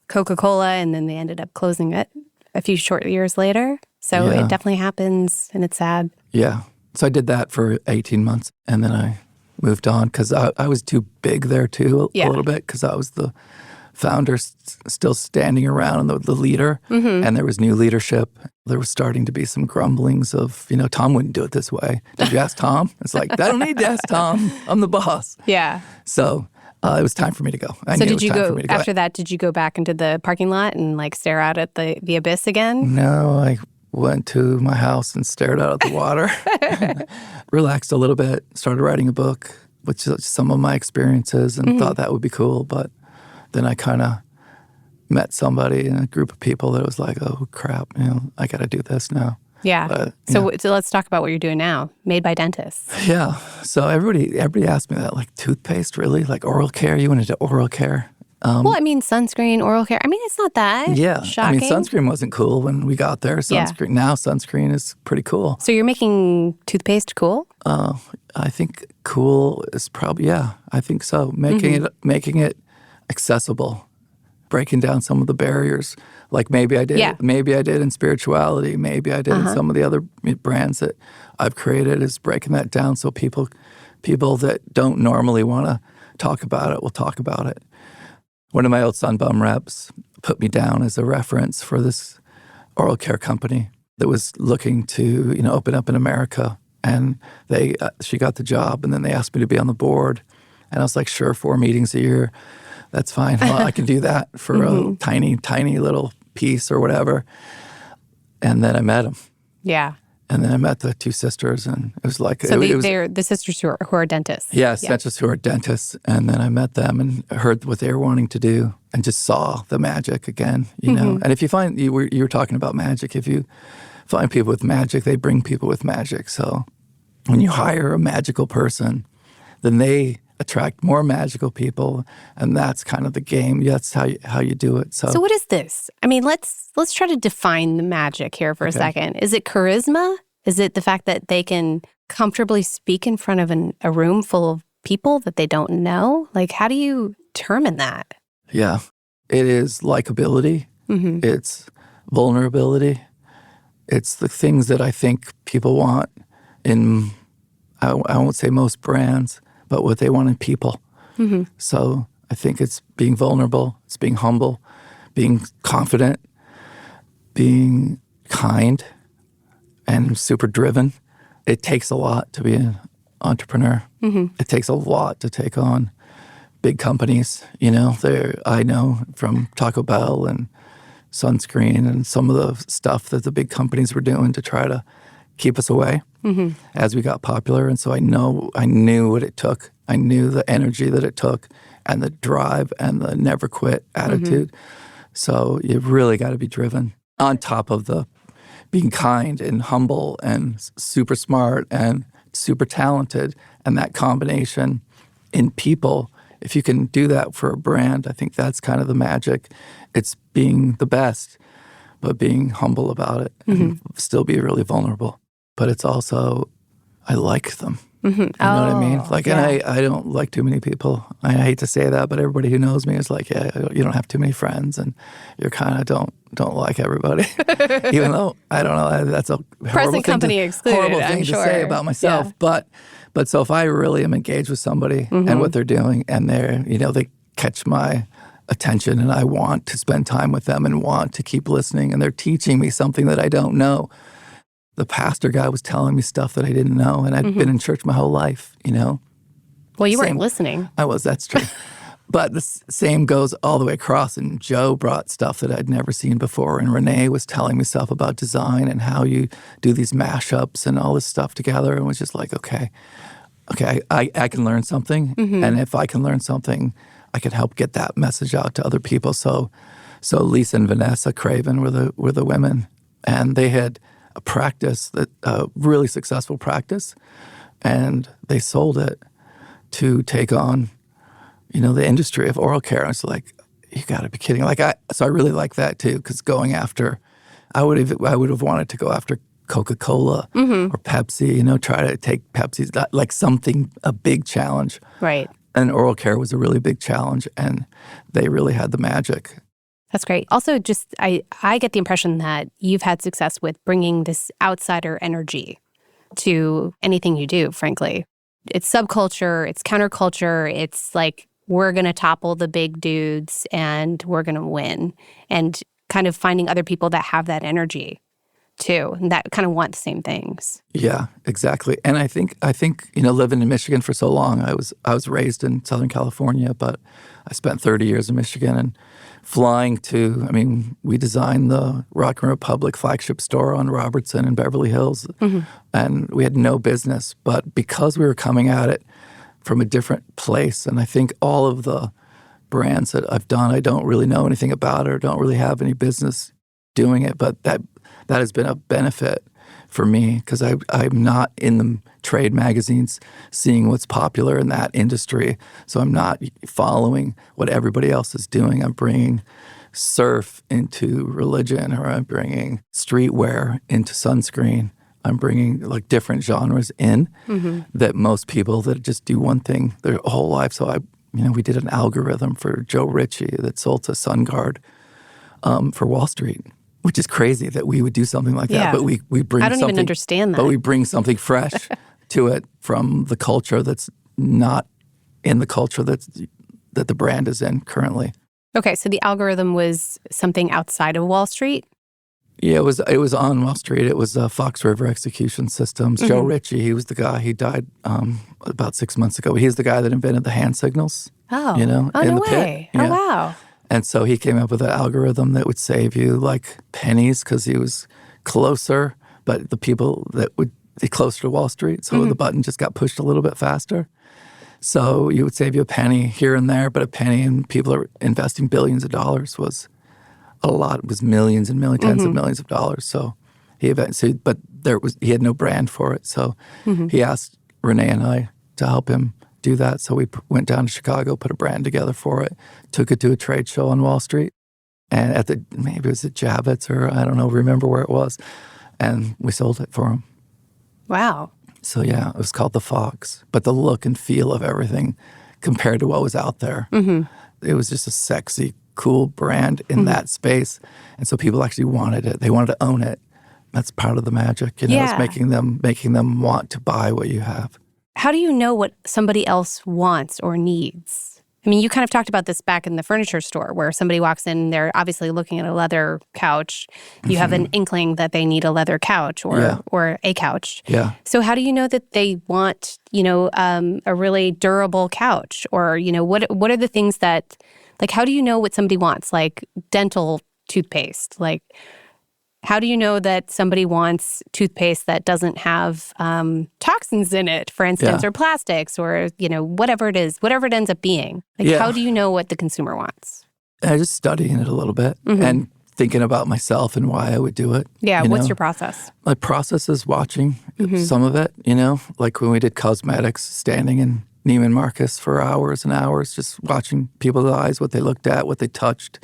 Coca-Cola, and then they ended up closing it a few short years later. So it definitely happens, and it's sad. Yeah. So I did that for 18 months, and then I moved on because I was too big there, too, a little bit, because I was the founder still standing around and the leader, and there was new leadership. There was starting to be some grumblings of, Tom wouldn't do it this way. Did you ask Tom? It's like, I don't need to ask Tom. I'm the boss. Yeah. So it was time for me to go. So did you go, after that, did you go back into the parking lot and like stare out at the abyss again? No, I went to my house and stared out at the water, relaxed a little bit, started writing a book, which is some of my experiences, and thought that would be cool. But then I kind of met somebody in a group of people that was like, oh, crap, I got to do this now. Yeah. But, so let's talk about what you're doing now, made by dentists. Yeah. So everybody asked me that, like, toothpaste, really? Like oral care? You went into oral care? Well, I mean, sunscreen, oral care. I mean, it's not that shocking. I mean, sunscreen wasn't cool when we got there. Now sunscreen is pretty cool. So you're making toothpaste cool? I think cool is probably, I think so. Making it accessible, breaking down some of the barriers. Like maybe I did in spirituality. Maybe I did in some of the other brands that I've created, is breaking that down so people that don't normally want to talk about it will talk about it. One of my old Sunbum reps put me down as a reference for this oral care company that was looking to, open up in America. And she got the job, and then they asked me to be on the board. And I was like, sure, 4 meetings a year. That's fine. Well, I can do that for a tiny, tiny little piece or whatever. And then I met him. Yeah. And then I met the 2 sisters, and it was like... So they're the sisters who are dentists. Yes, dentists who are dentists. And then I met them and heard what they were wanting to do and just saw the magic again, know. And if you find... You were talking about magic. If you find people with magic, they bring people with magic. So when you hire a magical person, then they attract more magical people, and that's kind of the game. That's how you do it. So what is this? I mean, let's try to define the magic here for a second. Is it charisma? Is it the fact that they can comfortably speak in front of a room full of people that they don't know? Like, how do you determine that? Yeah, it is likability. It's vulnerability. It's the things that I think people want in, I won't say most brands, but what they want in people. So I think it's being vulnerable, it's being humble, being confident, being kind, and super driven. It takes a lot to be an entrepreneur. It takes a lot to take on big companies. I know from Taco Bell and Sunscreen and some of the stuff that the big companies were doing to try to keep us away as we got popular. And so I knew what it took. I knew the energy that it took and the drive and the never quit attitude. So you've really got to be driven on top of the being kind and humble and super smart and super talented. And that combination in people, if you can do that for a brand, I think that's kind of the magic. It's being the best, but being humble about it and still be really vulnerable. But it's also, I like them. You know what I mean? Like, and I don't like too many people. I hate to say that, but everybody who knows me is like, you don't have too many friends, and you kind of don't like everybody. Even though I don't know, that's a horrible thing to say about myself. Yeah. But so if I really am engaged with somebody and what they're doing, and they catch my attention, and I want to spend time with them and want to keep listening, and they're teaching me something that I don't know. The pastor guy was telling me stuff that I didn't know, and I'd been in church my whole life, Well, you weren't listening. I was, that's true. But the same goes all the way across, and Joe brought stuff that I'd never seen before, and Renee was telling me stuff about design and how you do these mashups and all this stuff together, and was just like, okay, I can learn something, and if I can learn something, I can help get that message out to other people. So Lisa and Vanessa Craven were the women, and they had a practice, a really successful practice, and they sold it to take on, the industry of oral care. I was like, you got to be kidding! So I really like that too, because going after, I would have wanted to go after Coca-Cola or Pepsi, try to take Pepsi's, like a big challenge. Right. And oral care was a really big challenge, and they really had the magic. That's great. Also, just I get the impression that you've had success with bringing this outsider energy to anything you do, frankly. It's subculture, it's counterculture, it's like we're going to topple the big dudes and we're going to win. And kind of finding other people that have that energy too, and that kind of want the same things. Yeah, exactly. And I think living in Michigan for so long, I was raised in Southern California, but I spent 30 years in Michigan, and flying we designed the Rock and Republic flagship store on Robertson in Beverly Hills, and we had no business. But because we were coming at it from a different place, and I think all of the brands that I've done, I don't really know anything about or don't really have any business doing it, but that has been a benefit for me because I'm not in the trade magazines seeing what's popular in that industry. So I'm not following what everybody else is doing. I'm bringing surf into religion, or I'm bringing streetwear into sunscreen. I'm bringing like different genres in that most people that just do one thing their whole life. So we did an algorithm for Joe Ritchie that sold to SunGuard for Wall Street, which is crazy that we would do something like that. But we bring I don't something, even understand that. But we bring something fresh to it from the culture that's not in the culture that the brand is in currently. Okay, so the algorithm was something outside of Wall Street? Yeah, it was on Wall Street. It was Fox River Execution Systems. Joe Ritchie, he was the guy. He died about 6 months ago. He's the guy that invented the hand signals. Oh, in no the way. pit. Yeah. Oh, wow. And so he came up with an algorithm that would save you like pennies because he was closer, but the people that would be closer to Wall Street, so the button just got pushed a little bit faster. So you would save you a penny here and there, but a penny and people are investing billions of dollars was a lot. It was millions and millions, tens of millions of dollars. So he had no brand for it. So he asked Renee and I to help him do that. So we went down to Chicago, put a brand together for it, took it to a trade show on Wall Street, and maybe it was at Javits or I don't know, remember where it was, and we sold it for him. Wow. So yeah, it was called the Fox, but the look and feel of everything compared to what was out there, it was just a sexy, cool brand in that space, and so people actually wanted it. They wanted to own it. That's part of the magic, is making them want to buy what you have. How do you know what somebody else wants or needs? I mean, you kind of talked about this back in the furniture store where somebody walks in, they're obviously looking at a leather couch. You have an inkling that they need a leather couch or a couch. Yeah. So how do you know that they want, a really durable couch? Or, what are the things that, like, how do you know what somebody wants? Like dental toothpaste, like, how do you know that somebody wants toothpaste that doesn't have toxins in it, for instance, or plastics or, whatever it is, whatever it ends up being? Like, how do you know what the consumer wants? I just studying it a little bit and thinking about myself and why I would do it. Yeah, what's your process? My process is watching some of it, like when we did cosmetics, standing in Neiman Marcus for hours and hours, just watching people's eyes, what they looked at, what they touched,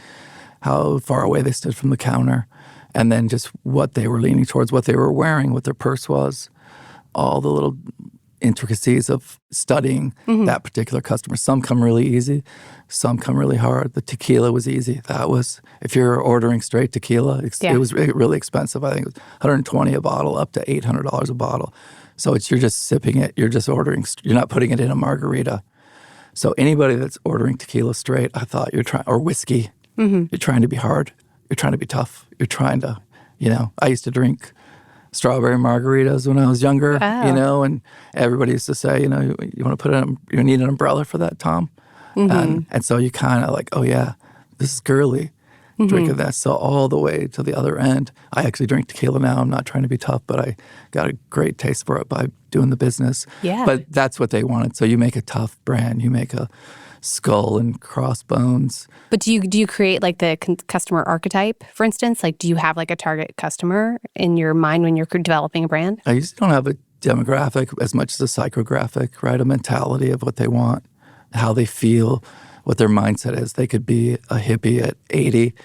how far away they stood from the counter. And then just what they were leaning towards, what they were wearing, what their purse was, all the little intricacies of studying that particular customer. Some come really easy, some come really hard. The tequila was easy. That was, if you're ordering straight tequila, it was really expensive. I think it was $120 a bottle up to $800 a bottle. So you're just sipping it. You're just ordering. You're not putting it in a margarita. So anybody that's ordering tequila straight, I thought you're trying, or whiskey, you're trying to be hard. You're trying to be tough. You're trying to, I used to drink strawberry margaritas when I was younger, and everybody used to say, you want to you need an umbrella for that, Tom? And so you kind of like, oh yeah, this is girly, drinking this. So all the way to the other end, I actually drink tequila now. I'm not trying to be tough, but I got a great taste for it by doing the business. Yeah. But that's what they wanted. So you make a tough brand. You make a skull and crossbones. But do you create like the customer archetype, for instance? Like, do you have like a target customer in your mind when you're developing a brand? I usually don't have a demographic as much as a psychographic, right? A mentality of what they want, how they feel, what their mindset is. They could be a hippie at 80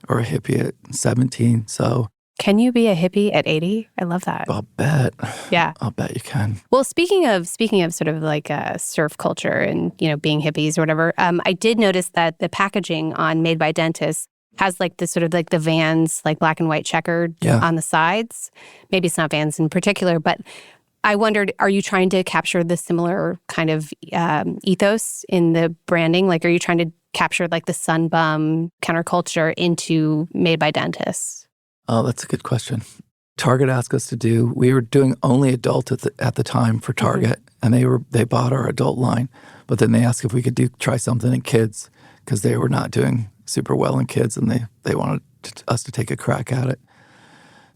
or a hippie at 17. So can you be a hippie at 80? I love that. I'll bet. Yeah. I'll bet you can. Well, speaking of sort of like surf culture and, being hippies or whatever, I did notice that the packaging on Made by Dentists has like this sort of like the Vans, like black and white checkered on the sides. Maybe it's not Vans in particular, but I wondered, are you trying to capture the similar kind of ethos in the branding? Like, are you trying to capture like the sunbum counterculture into Made by Dentists? Oh, that's a good question. Target asked us to do, we were doing only adult at the time for Target, and they bought our adult line, but then they asked if we could try something in kids because they were not doing super well in kids, and they wanted us to take a crack at it.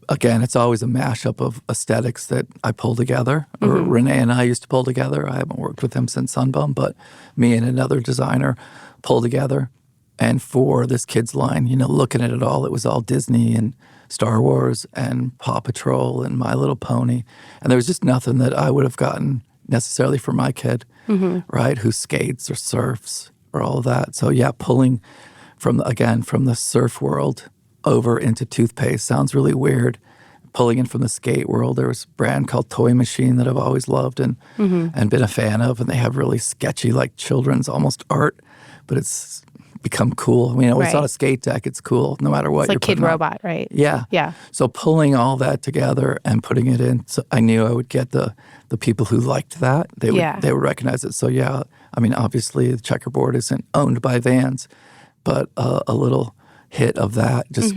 Again, it's always a mashup of aesthetics that I pull together, or Renee and I used to pull together. I haven't worked with him since Sunbum, but me and another designer pulled together. And for this kids line, looking at it all, it was all Disney and Star Wars and Paw Patrol and My Little Pony. And there was just nothing that I would have gotten necessarily for my kid, right, who skates or surfs or all of that. So yeah, pulling from the surf world over into toothpaste sounds really weird. Pulling in from the skate world, there was a brand called Toy Machine that I've always loved and been a fan of, and they have really sketchy, like children's almost art, but it's become cool. I mean, it's on a skate deck, it's cool no matter what. It's like you're Kid putting on. Robot, right? Yeah. Yeah. So pulling all that together and putting it in, so I knew I would get the people who liked that. They would recognize it. So yeah, I mean, obviously the checkerboard isn't owned by Vans, but a little hit of that just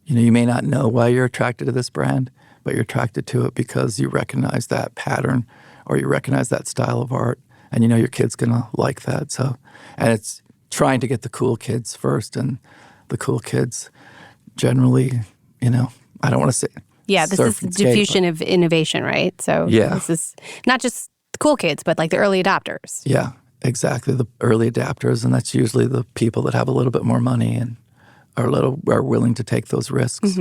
you may not know why you're attracted to this brand, but you're attracted to it because you recognize that pattern or you recognize that style of art, and your kid's gonna like that. So, and it's trying to get the cool kids first, and the cool kids generally, I don't want to say. Yeah, this is diffusion of innovation, right? So this is not just the cool kids, but like the early adopters. Yeah, exactly. The early adapters, and that's usually the people that have a little bit more money and are willing to take those risks.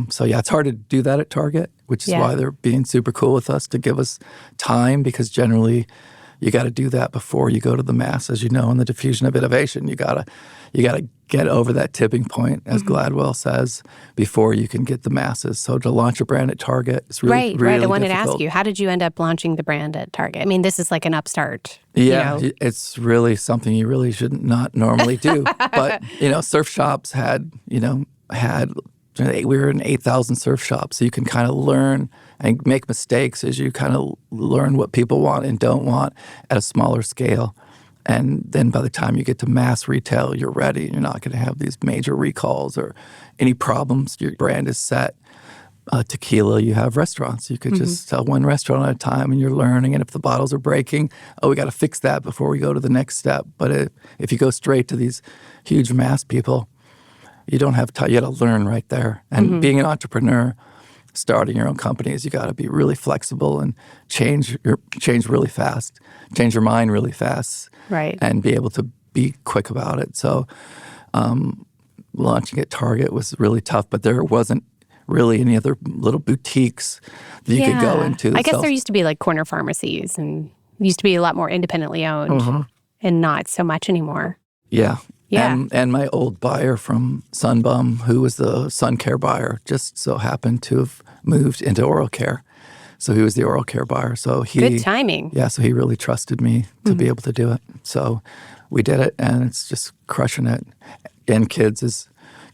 So yeah, it's hard to do that at Target, which is why they're being super cool with us to give us time, because generally you got to do that before you go to the masses. In the diffusion of innovation, you gotta get over that tipping point, as Gladwell says, before you can get the masses. So to launch a brand at Target is really right. really I wanted difficult. to ask you, how did you end up launching the brand at Target? I mean, this is like an upstart. Yeah, it's really something you really should not normally do. But surf shops had we were in 8,000 surf shops, so you can kind of learn and make mistakes as you kind of learn what people want and don't want at a smaller scale. And then by the time you get to mass retail, you're ready. You're not going to have these major recalls or any problems. Your brand is set. Tequila, you have restaurants. You could just sell one restaurant at a time, and you're learning. And if the bottles are breaking, we got to fix that before we go to the next step. But if you go straight to these huge mass people, you don't have time. You got to learn right there. And being an entrepreneur, starting your own companies, you got to be really flexible and change really fast, change your mind really fast, right? And be able to be quick about it. So, launching at Target was really tough, but there wasn't really any other little boutiques that you could go into. I guess there used to be like corner pharmacies, and used to be a lot more independently owned, and not so much anymore. Yeah. Yeah. And my old buyer from Sunbum, who was the sun care buyer, just so happened to have moved into oral care. So he was the oral care buyer. So good timing. Yeah, so he really trusted me to be able to do it. So we did it, and it's just crushing it. And kids is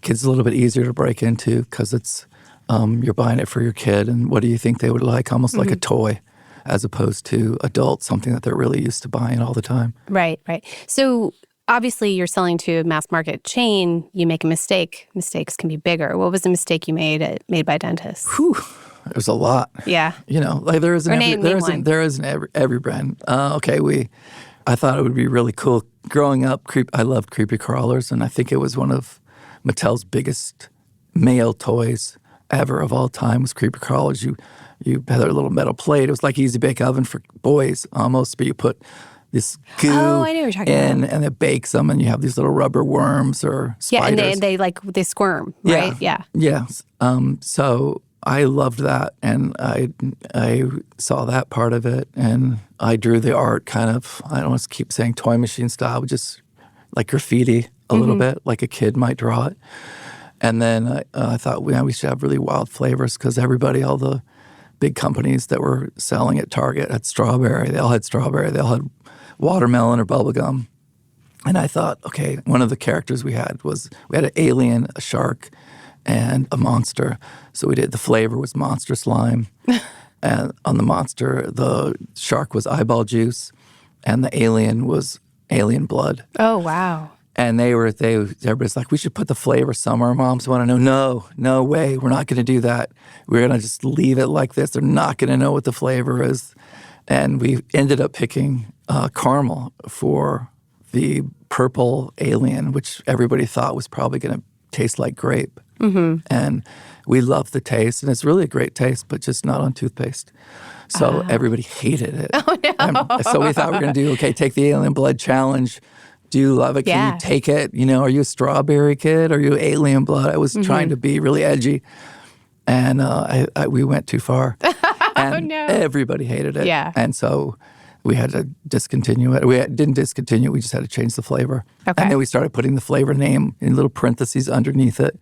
a little bit easier to break into because it's you're buying it for your kid, and what do you think they would like? Almost like a toy, as opposed to adults, something that they're really used to buying all the time. Right. So obviously, you're selling to a mass market chain. You make a mistake. Mistakes can be bigger. What was the mistake you made by dentists? Whew, there's a lot. Yeah. Like there isn't every brand. I thought it would be really cool. Growing up, I loved creepy crawlers, and I think it was one of Mattel's biggest male toys ever of all time was creepy crawlers. You had a little metal plate. It was like Easy Bake Oven for boys almost, but you put this goo I know what you're talking about. and it bakes them, and you have these little rubber worms or spiders. Yeah, and they squirm, right? Yeah. Yes. So I loved that, and I saw that part of it, and I drew the art kind of, I don't want to keep saying toy machine style, just like graffiti a little bit, like a kid might draw it. And then I thought, we should have really wild flavors because all the big companies that were selling at Target had strawberry. They all had strawberry. They all had watermelon or bubblegum. And I thought, okay, one of the characters we had an alien, a shark, and a monster. So the flavor was monster slime. And on the monster, the shark was eyeball juice, and the alien was alien blood. Oh, wow. And everybody's like, we should put the flavor somewhere. Moms want to know, no way, we're not going to do that. We're going to just leave it like this. They're not going to know what the flavor is. And we ended up picking caramel for the purple alien, which everybody thought was probably going to taste like grape. And we loved the taste, and it's really a great taste, but just not on toothpaste. So everybody hated it. Oh, no. So we thought we were going to take the alien blood challenge, do love it. Can you take it? You know, are you a strawberry kid? Are you alien blood? I was trying to be really edgy. And we went too far. And everybody hated it. Yeah. And so we had to discontinue it. We didn't discontinue it. We just had to change the flavor. Okay. And then we started putting the flavor name in little parentheses underneath it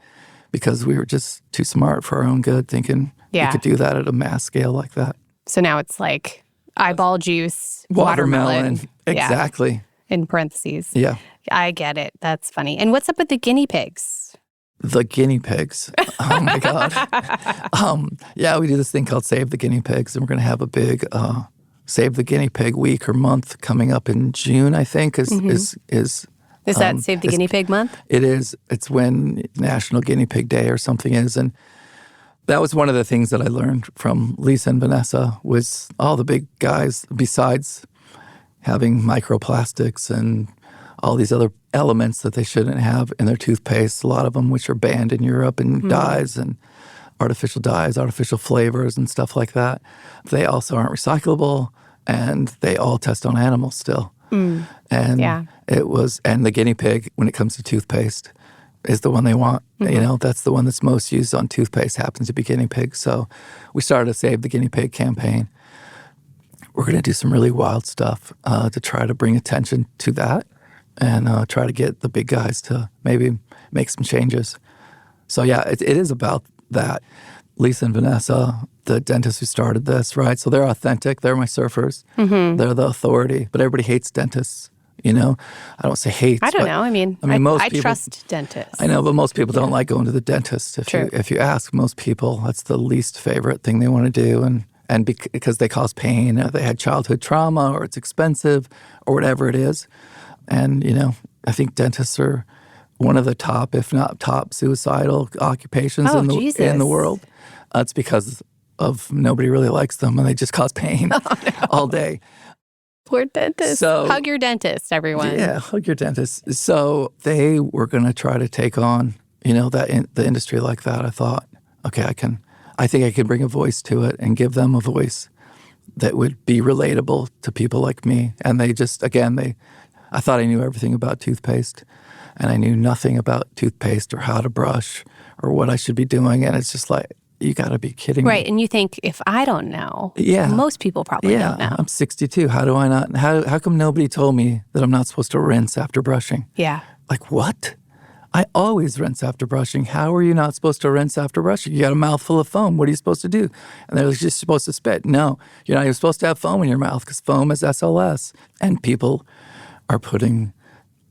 because we were just too smart for our own good, thinking we could do that at a mass scale like that. So now it's like eyeball juice, watermelon. Exactly. Yeah. In parentheses. Yeah. I get it. That's funny. And what's up with the guinea pigs? The guinea pigs. Oh, my God. Yeah, we do this thing called Save the Guinea Pigs, and we're going to have a big Save the Guinea Pig week or month coming up in June, I think, is that Save the Guinea Pig month? It is. It's when National Guinea Pig Day or something is. And that was one of the things that I learned from Lisa and Vanessa was all the big guys, besides having microplastics and all these other elements that they shouldn't have in their toothpaste, a lot of them which are banned in Europe, and dyes and artificial dyes, artificial flavors and stuff like that. They also aren't recyclable, and they all test on animals still. And and the guinea pig, when it comes to toothpaste, is the one they want. You know, that's the one that's most used on toothpaste, happens to be guinea pig. So we started a Save the Guinea Pig campaign. We're going to do some really wild stuff to try to bring attention to that and try to get the big guys to maybe make some changes. So yeah, it is about that. Lisa and Vanessa, the dentists who started this, right? So they're authentic. They're my surfers. They're the authority. But everybody hates dentists. You know, I don't say hate. I don't know. I mean most I people, trust dentists. I know, but most people don't like going to the dentist. If you ask most people, that's the least favorite thing they want to do, and because they cause pain, or they had childhood trauma, or it's expensive, or whatever it is. And you know, I think dentists are one of the top, if not top, suicidal occupations in the world. It's because of nobody really likes them, and they just cause pain all day. Poor dentist. So, hug your dentist, everyone. Yeah, hug your dentist. So they were going to try to take on, you know, the industry like that. I thought, okay, I think I can bring a voice to it and give them a voice that would be relatable to people like me. And they just, again, I thought I knew everything about toothpaste, and I knew nothing about toothpaste or how to brush or what I should be doing. And it's just like, you got to be kidding me. Right. And you think, if I don't know, most people probably don't know. I'm 62. How do I not? How come nobody told me that I'm not supposed to rinse after brushing? Yeah. Like, what? I always rinse after brushing. How are you not supposed to rinse after brushing? You got a mouthful of foam. What are you supposed to do? And they're just supposed to spit. No, you're not even supposed to have foam in your mouth because foam is SLS. And people are putting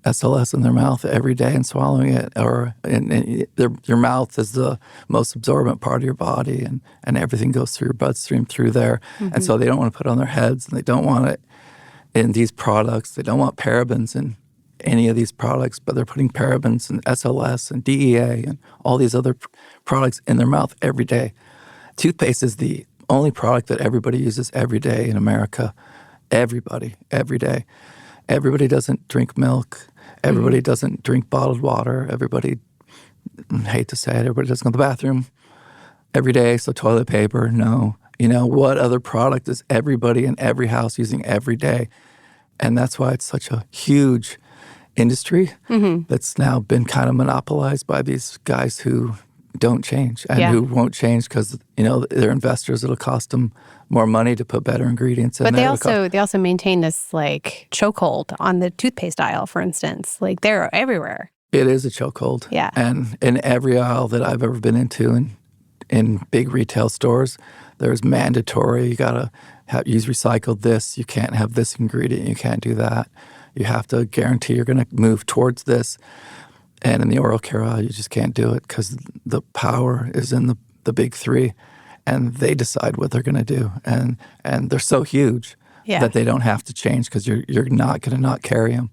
SLS in their mouth every day and swallowing it, your mouth is the most absorbent part of your body, and everything goes through your bloodstream through there. And so they don't want to put it on their heads, and they don't want it in these products. They don't want parabens in any of these products, but they're putting parabens and SLS and DEA and all these other products in their mouth every day. Toothpaste is the only product that everybody uses every day in America. Everybody, every day. Everybody doesn't drink milk. Everybody doesn't drink bottled water. Everybody, I hate to say it, everybody doesn't go to the bathroom every day. So toilet paper, no. You know, what other product is everybody in every house using every day? And that's why it's such a huge industry that's now been kind of monopolized by these guys who don't change and who won't change because, you know, they're investors. It'll cost them more money to put better ingredients in there. But they also maintain this like chokehold on the toothpaste aisle, for instance. Like they're everywhere. It is a chokehold. Yeah. And in every aisle that I've ever been into in big retail stores, there's mandatory. You got to use recycled this. You can't have this ingredient. You can't do that. You have to guarantee you're going to move towards this. And in the oral care aisle, you just can't do it because the power is in the big three, and they decide what they're going to do. And they're so huge that they don't have to change because you're not going to not carry them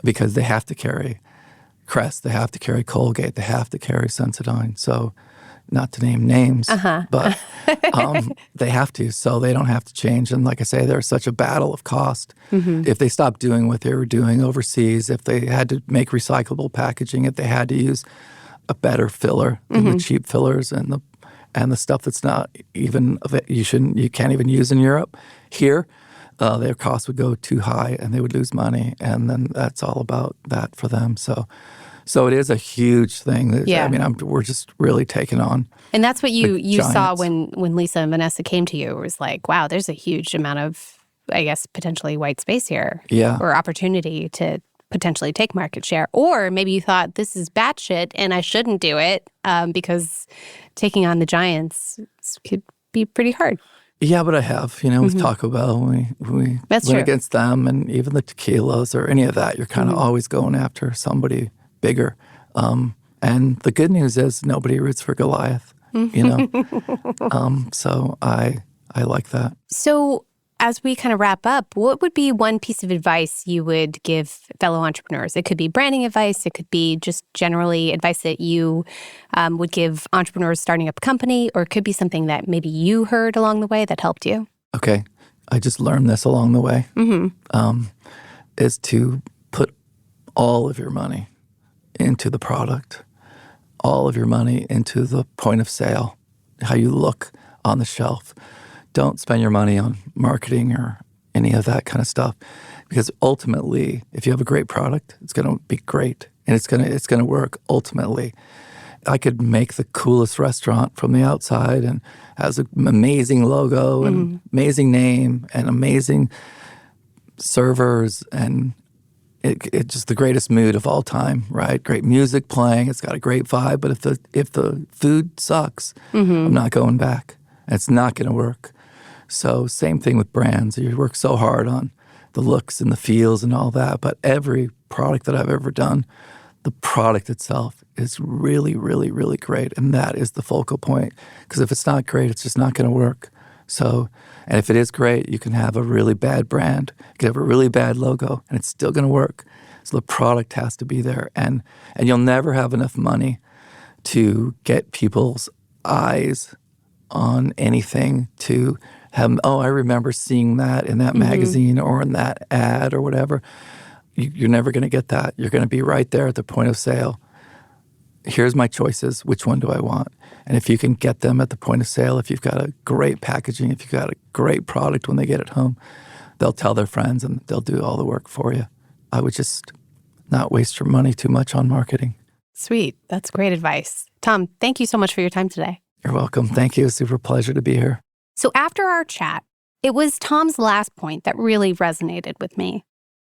because they have to carry Crest, they have to carry Colgate, they have to carry Sensodyne. So not to name names, but they have to, so they don't have to change. And like I say, there's such a battle of cost. If they stopped doing what they were doing overseas, if they had to make recyclable packaging, if they had to use a better filler than the cheap fillers and the stuff that's not even you can't even use in Europe. Here, their costs would go too high and they would lose money. And then that's all about that for them. So it is a huge thing. Yeah. I mean, we're just really taking on. And that's what you saw giants. when Lisa and Vanessa came to you. It was like, wow, there's a huge amount of, I guess, potentially white space here. Yeah. Or opportunity to potentially take market share. Or maybe you thought, this is batshit and I shouldn't do it because taking on the giants could be pretty hard. Yeah, but I have, with Taco Bell, we That's went true. against them, and even the tequilas or any of that, you're kind of always going after somebody bigger. And the good news is nobody roots for Goliath, So I like that. So as we kind of wrap up, what would be one piece of advice you would give fellow entrepreneurs? It could be branding advice. It could be just generally advice that you would give entrepreneurs starting up a company, or it could be something that maybe you heard along the way that helped you. Okay. I just learned this along the way, is to put all of your money into the product, all of your money into the point of sale, how you look on the shelf. Don't spend your money on marketing or any of that kind of stuff, because ultimately, if you have a great product, it's going to be great and it's going to work. Ultimately, I could make the coolest restaurant from the outside and has an amazing logo and amazing name and amazing servers and it just the greatest mood of all time, right? Great music playing. It's got a great vibe. But if the food sucks, I'm not going back. It's not going to work. So same thing with brands. You work so hard on the looks and the feels and all that, but every product that I've ever done, the product itself is really, really, really great. And that is the focal point. Because if it's not great, it's just not going to work. So, and if it is great, you can have a really bad brand, you can have a really bad logo, and it's still going to work. So the product has to be there. And you'll never have enough money to get people's eyes on anything to have, I remember seeing that in that magazine or in that ad or whatever. You're never going to get that. You're going to be right there at the point of sale. Here's my choices. Which one do I want? And if you can get them at the point of sale, if you've got a great packaging, if you've got a great product when they get it home, they'll tell their friends and they'll do all the work for you. I would just not waste your money too much on marketing. Sweet. That's great advice. Tom, thank you so much for your time today. You're welcome. Thank you. Super pleasure to be here. So after our chat, it was Tom's last point that really resonated with me.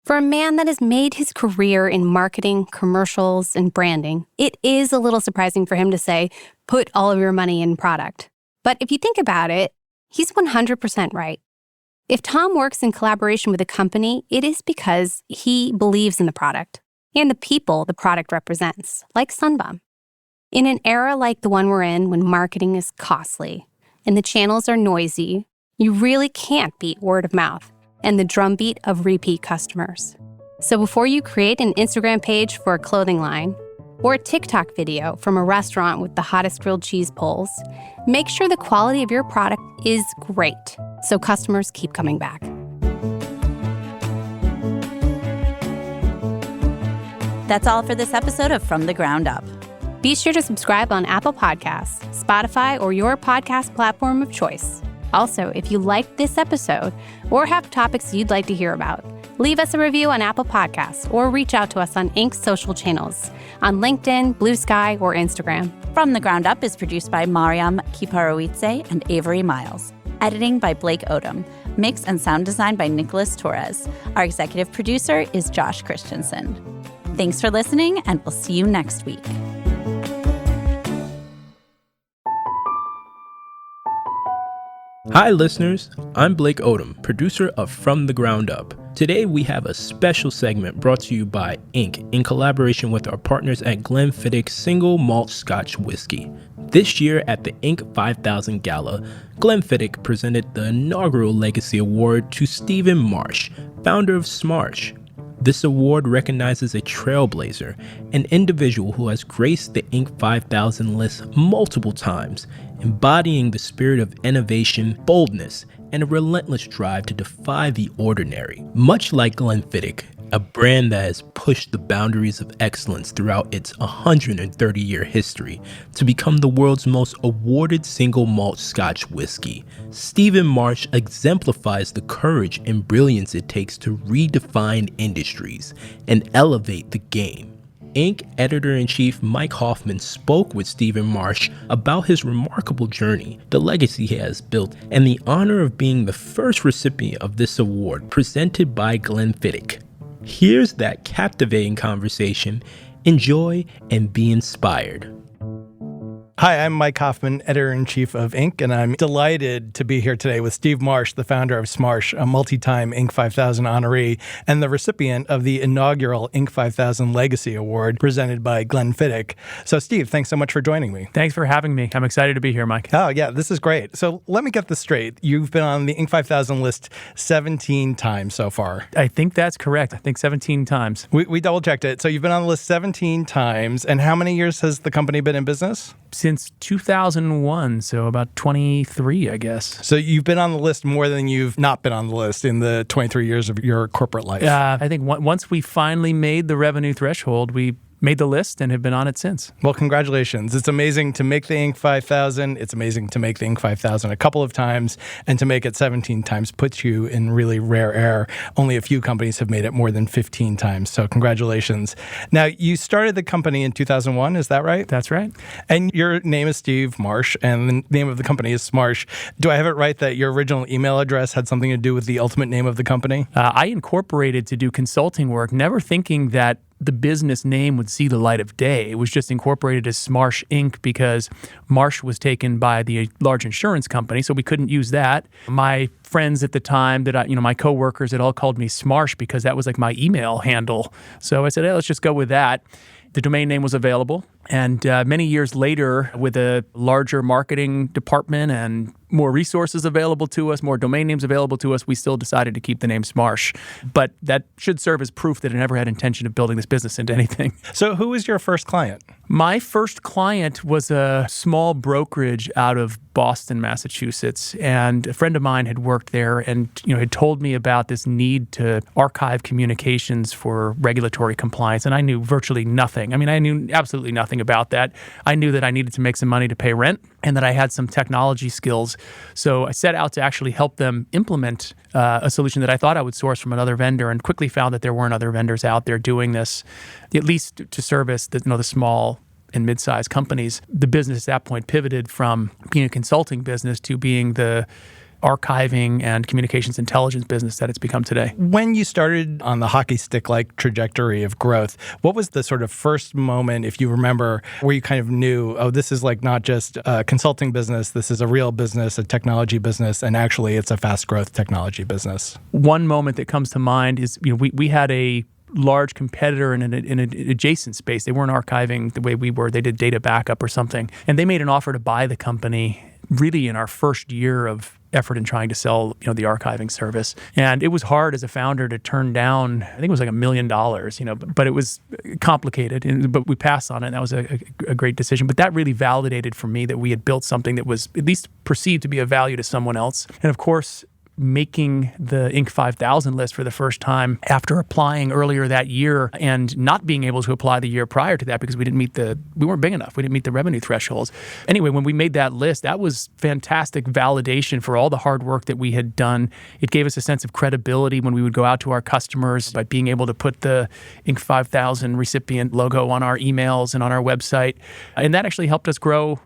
For a man that has made his career in marketing, commercials, and branding, it is a little surprising for him to say, put all of your money in product. But if you think about it, he's 100% right. If Tom works in collaboration with a company, it is because he believes in the product and the people the product represents, like Sunbum. In an era like the one we're in, when marketing is costly and the channels are noisy, you really can't beat word of mouth and the drumbeat of repeat customers. So before you create an Instagram page for a clothing line or a TikTok video from a restaurant with the hottest grilled cheese pulls, make sure the quality of your product is great so customers keep coming back. That's all for this episode of From the Ground Up. Be sure to subscribe on Apple Podcasts, Spotify, or your podcast platform of choice. Also, if you liked this episode or have topics you'd like to hear about, leave us a review on Apple Podcasts or reach out to us on Inc.'s social channels on LinkedIn, Blue Sky, or Instagram. From the Ground Up is produced by Mariam Kiparoitze and Avery Miles. Editing by Blake Odom. Mix and sound design by Nicholas Torres. Our executive producer is Josh Christensen. Thanks for listening, and we'll see you next week. Hi listeners, I'm Blake Odom, producer of From the Ground Up. Today we have a special segment brought to you by Inc. in collaboration with our partners at Glenfiddich Single Malt Scotch Whiskey. This year at the Inc. 5000 Gala, Glenfiddich presented the inaugural Legacy Award to Stephen Marsh, founder of Smarsh. This award recognizes a trailblazer, an individual who has graced the Inc. 5000 list multiple times, embodying the spirit of innovation, boldness, and a relentless drive to defy the ordinary. Much like Glenfiddich, a brand that has pushed the boundaries of excellence throughout its 130-year history to become the world's most awarded single malt Scotch whiskey. Stephen Marsh exemplifies the courage and brilliance it takes to redefine industries and elevate the game. Inc. Editor-in-Chief Mike Hoffman spoke with Stephen Marsh about his remarkable journey, the legacy he has built, and the honor of being the first recipient of this award presented by Glenfiddich. Here's that captivating conversation. Enjoy and be inspired. Hi, I'm Mike Hoffman, editor-in-chief of Inc., and I'm delighted to be here today with Steve Marsh, the founder of Smarsh, a multi-time Inc. 5000 honoree, and the recipient of the inaugural Inc. 5000 Legacy Award presented by Glenfiddich. So, Steve, thanks so much for joining me. Thanks for having me. I'm excited to be here, Mike. Oh, yeah, this is great. So let me get this straight. You've been on the Inc. 5000 list 17 times so far. I think that's correct. I think 17 times. We double-checked it. So you've been on the list 17 times, and how many years has the company been in business? Since 2001, so about 23, I guess. So you've been on the list more than you've not been on the list in the 23 years of your corporate life. I think once we finally made the revenue threshold, we made the list and have been on it since. Well, congratulations. It's amazing to make the Inc. 5000. It's amazing to make the Inc. 5000 a couple of times, and to make it 17 times puts you in really rare air. Only a few companies have made it more than 15 times, so congratulations. Now, you started the company in 2001, is that right? That's right. And your name is Steve Marsh, and the name of the company is Smarsh. Do I have it right that your original email address had something to do with the ultimate name of the company? I incorporated to do consulting work, never thinking that the business name would see the light of day. It was just incorporated as Smarsh Inc. because Marsh was taken by the large insurance company, so we couldn't use that. My friends at the time, my coworkers, had all called me Smarsh because that was like my email handle. So I said, hey, let's just go with that. The domain name was available, and many years later, with a larger marketing department and more resources available to us, more domain names available to us, we still decided to keep the name Smarsh. But that should serve as proof that I never had intention of building this business into anything. So who was your first client? My first client was a small brokerage out of Boston, Massachusetts, and a friend of mine had worked there and had told me about this need to archive communications for regulatory compliance, and I knew virtually nothing. I mean, I knew absolutely nothing about that. I knew that I needed to make some money to pay rent and that I had some technology skills. So I set out to actually help them implement a solution that I thought I would source from another vendor, and quickly found that there weren't other vendors out there doing this, at least to service the small and mid-sized companies. The business at that point pivoted from being a consulting business to being the archiving and communications intelligence business that it's become today. When you started on the hockey stick-like trajectory of growth, what was the sort of first moment, if you remember, where you kind of knew, oh, this is like not just a consulting business, this is a real business, a technology business, and actually it's a fast-growth technology business? One moment that comes to mind is, we had a large competitor in an adjacent space. They weren't archiving the way we were. They did data backup or something. And they made an offer to buy the company really in our first year of effort in trying to sell, the archiving service. And it was hard as a founder to turn down, I think it was like $1 million, but it was complicated, but we passed on it. And that was a great decision. But that really validated for me that we had built something that was at least perceived to be of value to someone else. And of course, making the Inc. 5000 list for the first time after applying earlier that year and not being able to apply the year prior to that because we weren't big enough. We didn't meet the revenue thresholds. Anyway, when we made that list, that was fantastic validation for all the hard work that we had done. It gave us a sense of credibility when we would go out to our customers by being able to put the Inc. 5000 recipient logo on our emails and on our website. And that actually helped us grow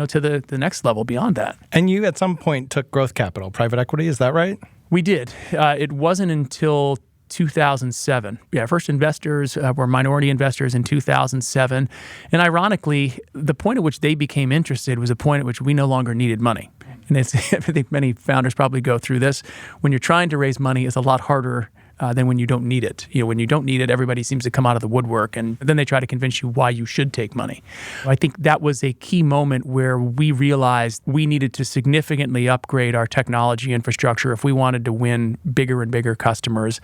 to the next level beyond that. And you at some point took growth capital, private equity, is that right? We did. It wasn't until 2007. First investors were minority investors in 2007. And ironically, the point at which they became interested was a point at which we no longer needed money. And I think many founders probably go through this. When you're trying to raise money, it's a lot harder than when you don't need it. When you don't need it, everybody seems to come out of the woodwork, and then they try to convince you why you should take money. I think that was a key moment where we realized we needed to significantly upgrade our technology infrastructure if we wanted to win bigger and bigger customers.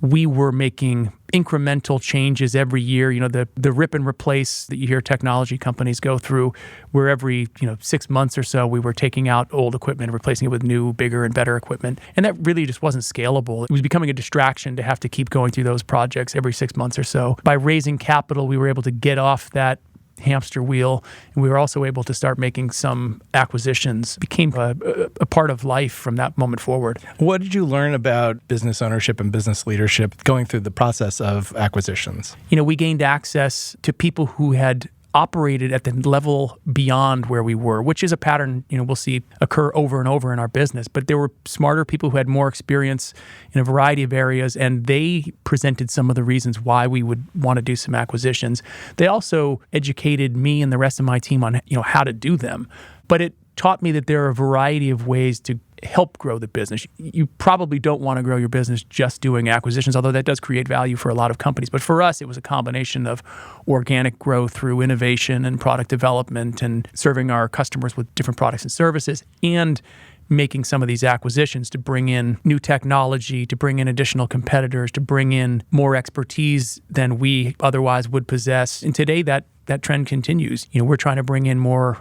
We were making incremental changes every year. The rip and replace that you hear technology companies go through, where every 6 months or so we were taking out old equipment and replacing it with new, bigger, and better equipment. And that really just wasn't scalable. It was becoming a distraction to have to keep going through those projects every 6 months or so. By raising capital, we were able to get off that hamster wheel, and we were also able to start making some acquisitions. It became a part of life from that moment forward. What did you learn about business ownership and business leadership going through the process of acquisitions? We gained access to people who had operated at the level beyond where we were, which is a pattern we'll see occur over and over in our business. But there were smarter people who had more experience in a variety of areas, and they presented some of the reasons why we would want to do some acquisitions. They also educated me and the rest of my team on how to do them. But it taught me that there are a variety of ways to help grow the business. You probably don't want to grow your business just doing acquisitions, although that does create value for a lot of companies. But for us, it was a combination of organic growth through innovation and product development and serving our customers with different products and services, and making some of these acquisitions to bring in new technology, to bring in additional competitors, to bring in more expertise than we otherwise would possess. And today that trend continues. We're trying to bring in more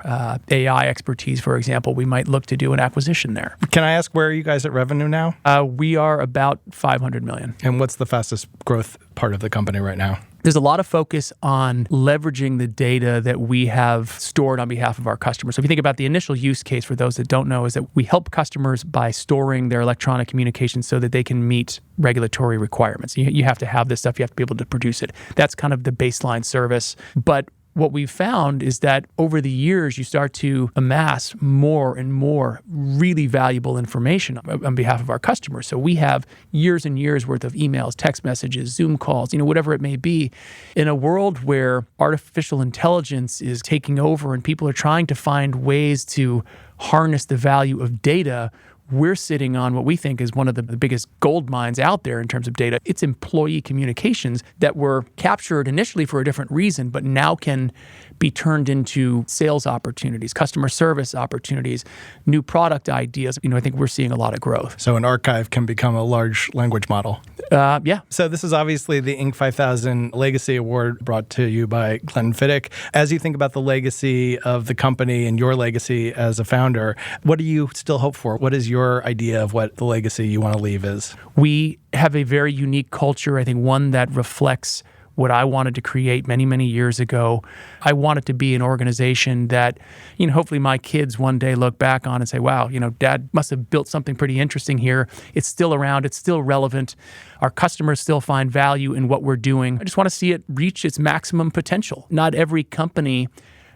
AI expertise, for example. We might look to do an acquisition there. Can I ask, where are you guys at revenue now? We are about $500 million. And what's the fastest growth part of the company right now? There's a lot of focus on leveraging the data that we have stored on behalf of our customers. So if you think about the initial use case, for those that don't know, is that we help customers by storing their electronic communications so that they can meet regulatory requirements. You have to have this stuff. You have to be able to produce it. That's kind of the baseline service. But what we've found is that over the years, you start to amass more and more really valuable information on behalf of our customers. So we have years and years worth of emails, text messages, Zoom calls, whatever it may be. In a world where artificial intelligence is taking over and people are trying to find ways to harness the value of data, we're sitting on what we think is one of the biggest gold mines out there in terms of data. It's employee communications that were captured initially for a different reason, but now can be turned into sales opportunities, customer service opportunities, new product ideas. I think we're seeing a lot of growth. So an archive can become a large language model. Yeah. So this is obviously the Inc. 5000 Legacy Award brought to you by Glenn Fiddick. As you think about the legacy of the company and your legacy as a founder, what do you still hope for? What is your idea of what the legacy you want to leave is? We have a very unique culture, I think one that reflects what I wanted to create many, many years ago. I want it to be an organization that, hopefully my kids one day look back on and say, wow, Dad must have built something pretty interesting here. It's still around. It's still relevant. Our customers still find value in what we're doing. I just want to see it reach its maximum potential. Not every company,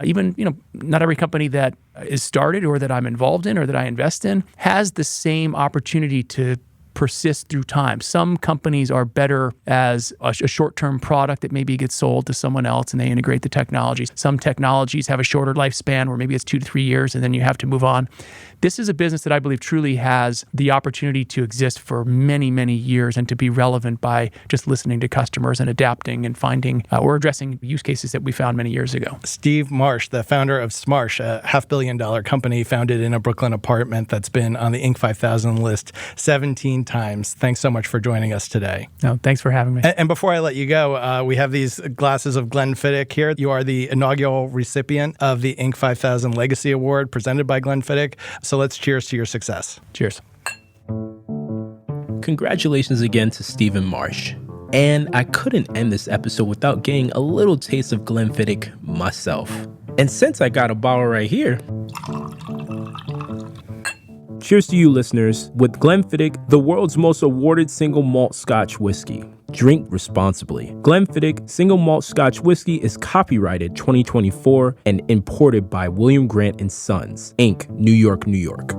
not every company that is started or that I'm involved in or that I invest in has the same opportunity to persist through time. Some companies are better as a short-term product that maybe gets sold to someone else and they integrate the technologies. Some technologies have a shorter lifespan where maybe it's 2 to 3 years and then you have to move on. This is a business that I believe truly has the opportunity to exist for many, many years and to be relevant by just listening to customers and adapting and finding or addressing use cases that we found many years ago. Steve Marsh, the founder of Smarsh, a $500 million company founded in a Brooklyn apartment that's been on the Inc. 5000 list 17 times. Thanks so much for joining us today. No, thanks for having me. And before I let you go, we have these glasses of Glenn Fiddick here. You are the inaugural recipient of the Inc. 5000 Legacy Award presented by Glenn Fiddick. So let's cheers to your success. Cheers. Congratulations again to Stephen Marsh. And I couldn't end this episode without getting a little taste of Glenn Fiddick myself. And since I got a bottle right here, cheers to you listeners with Glenn Fiddick, the world's most awarded single malt Scotch whiskey. Drink responsibly. Glenn Fiddick Single Malt Scotch Whiskey is copyrighted 2024 and imported by William Grant & Sons, Inc., New York, New York.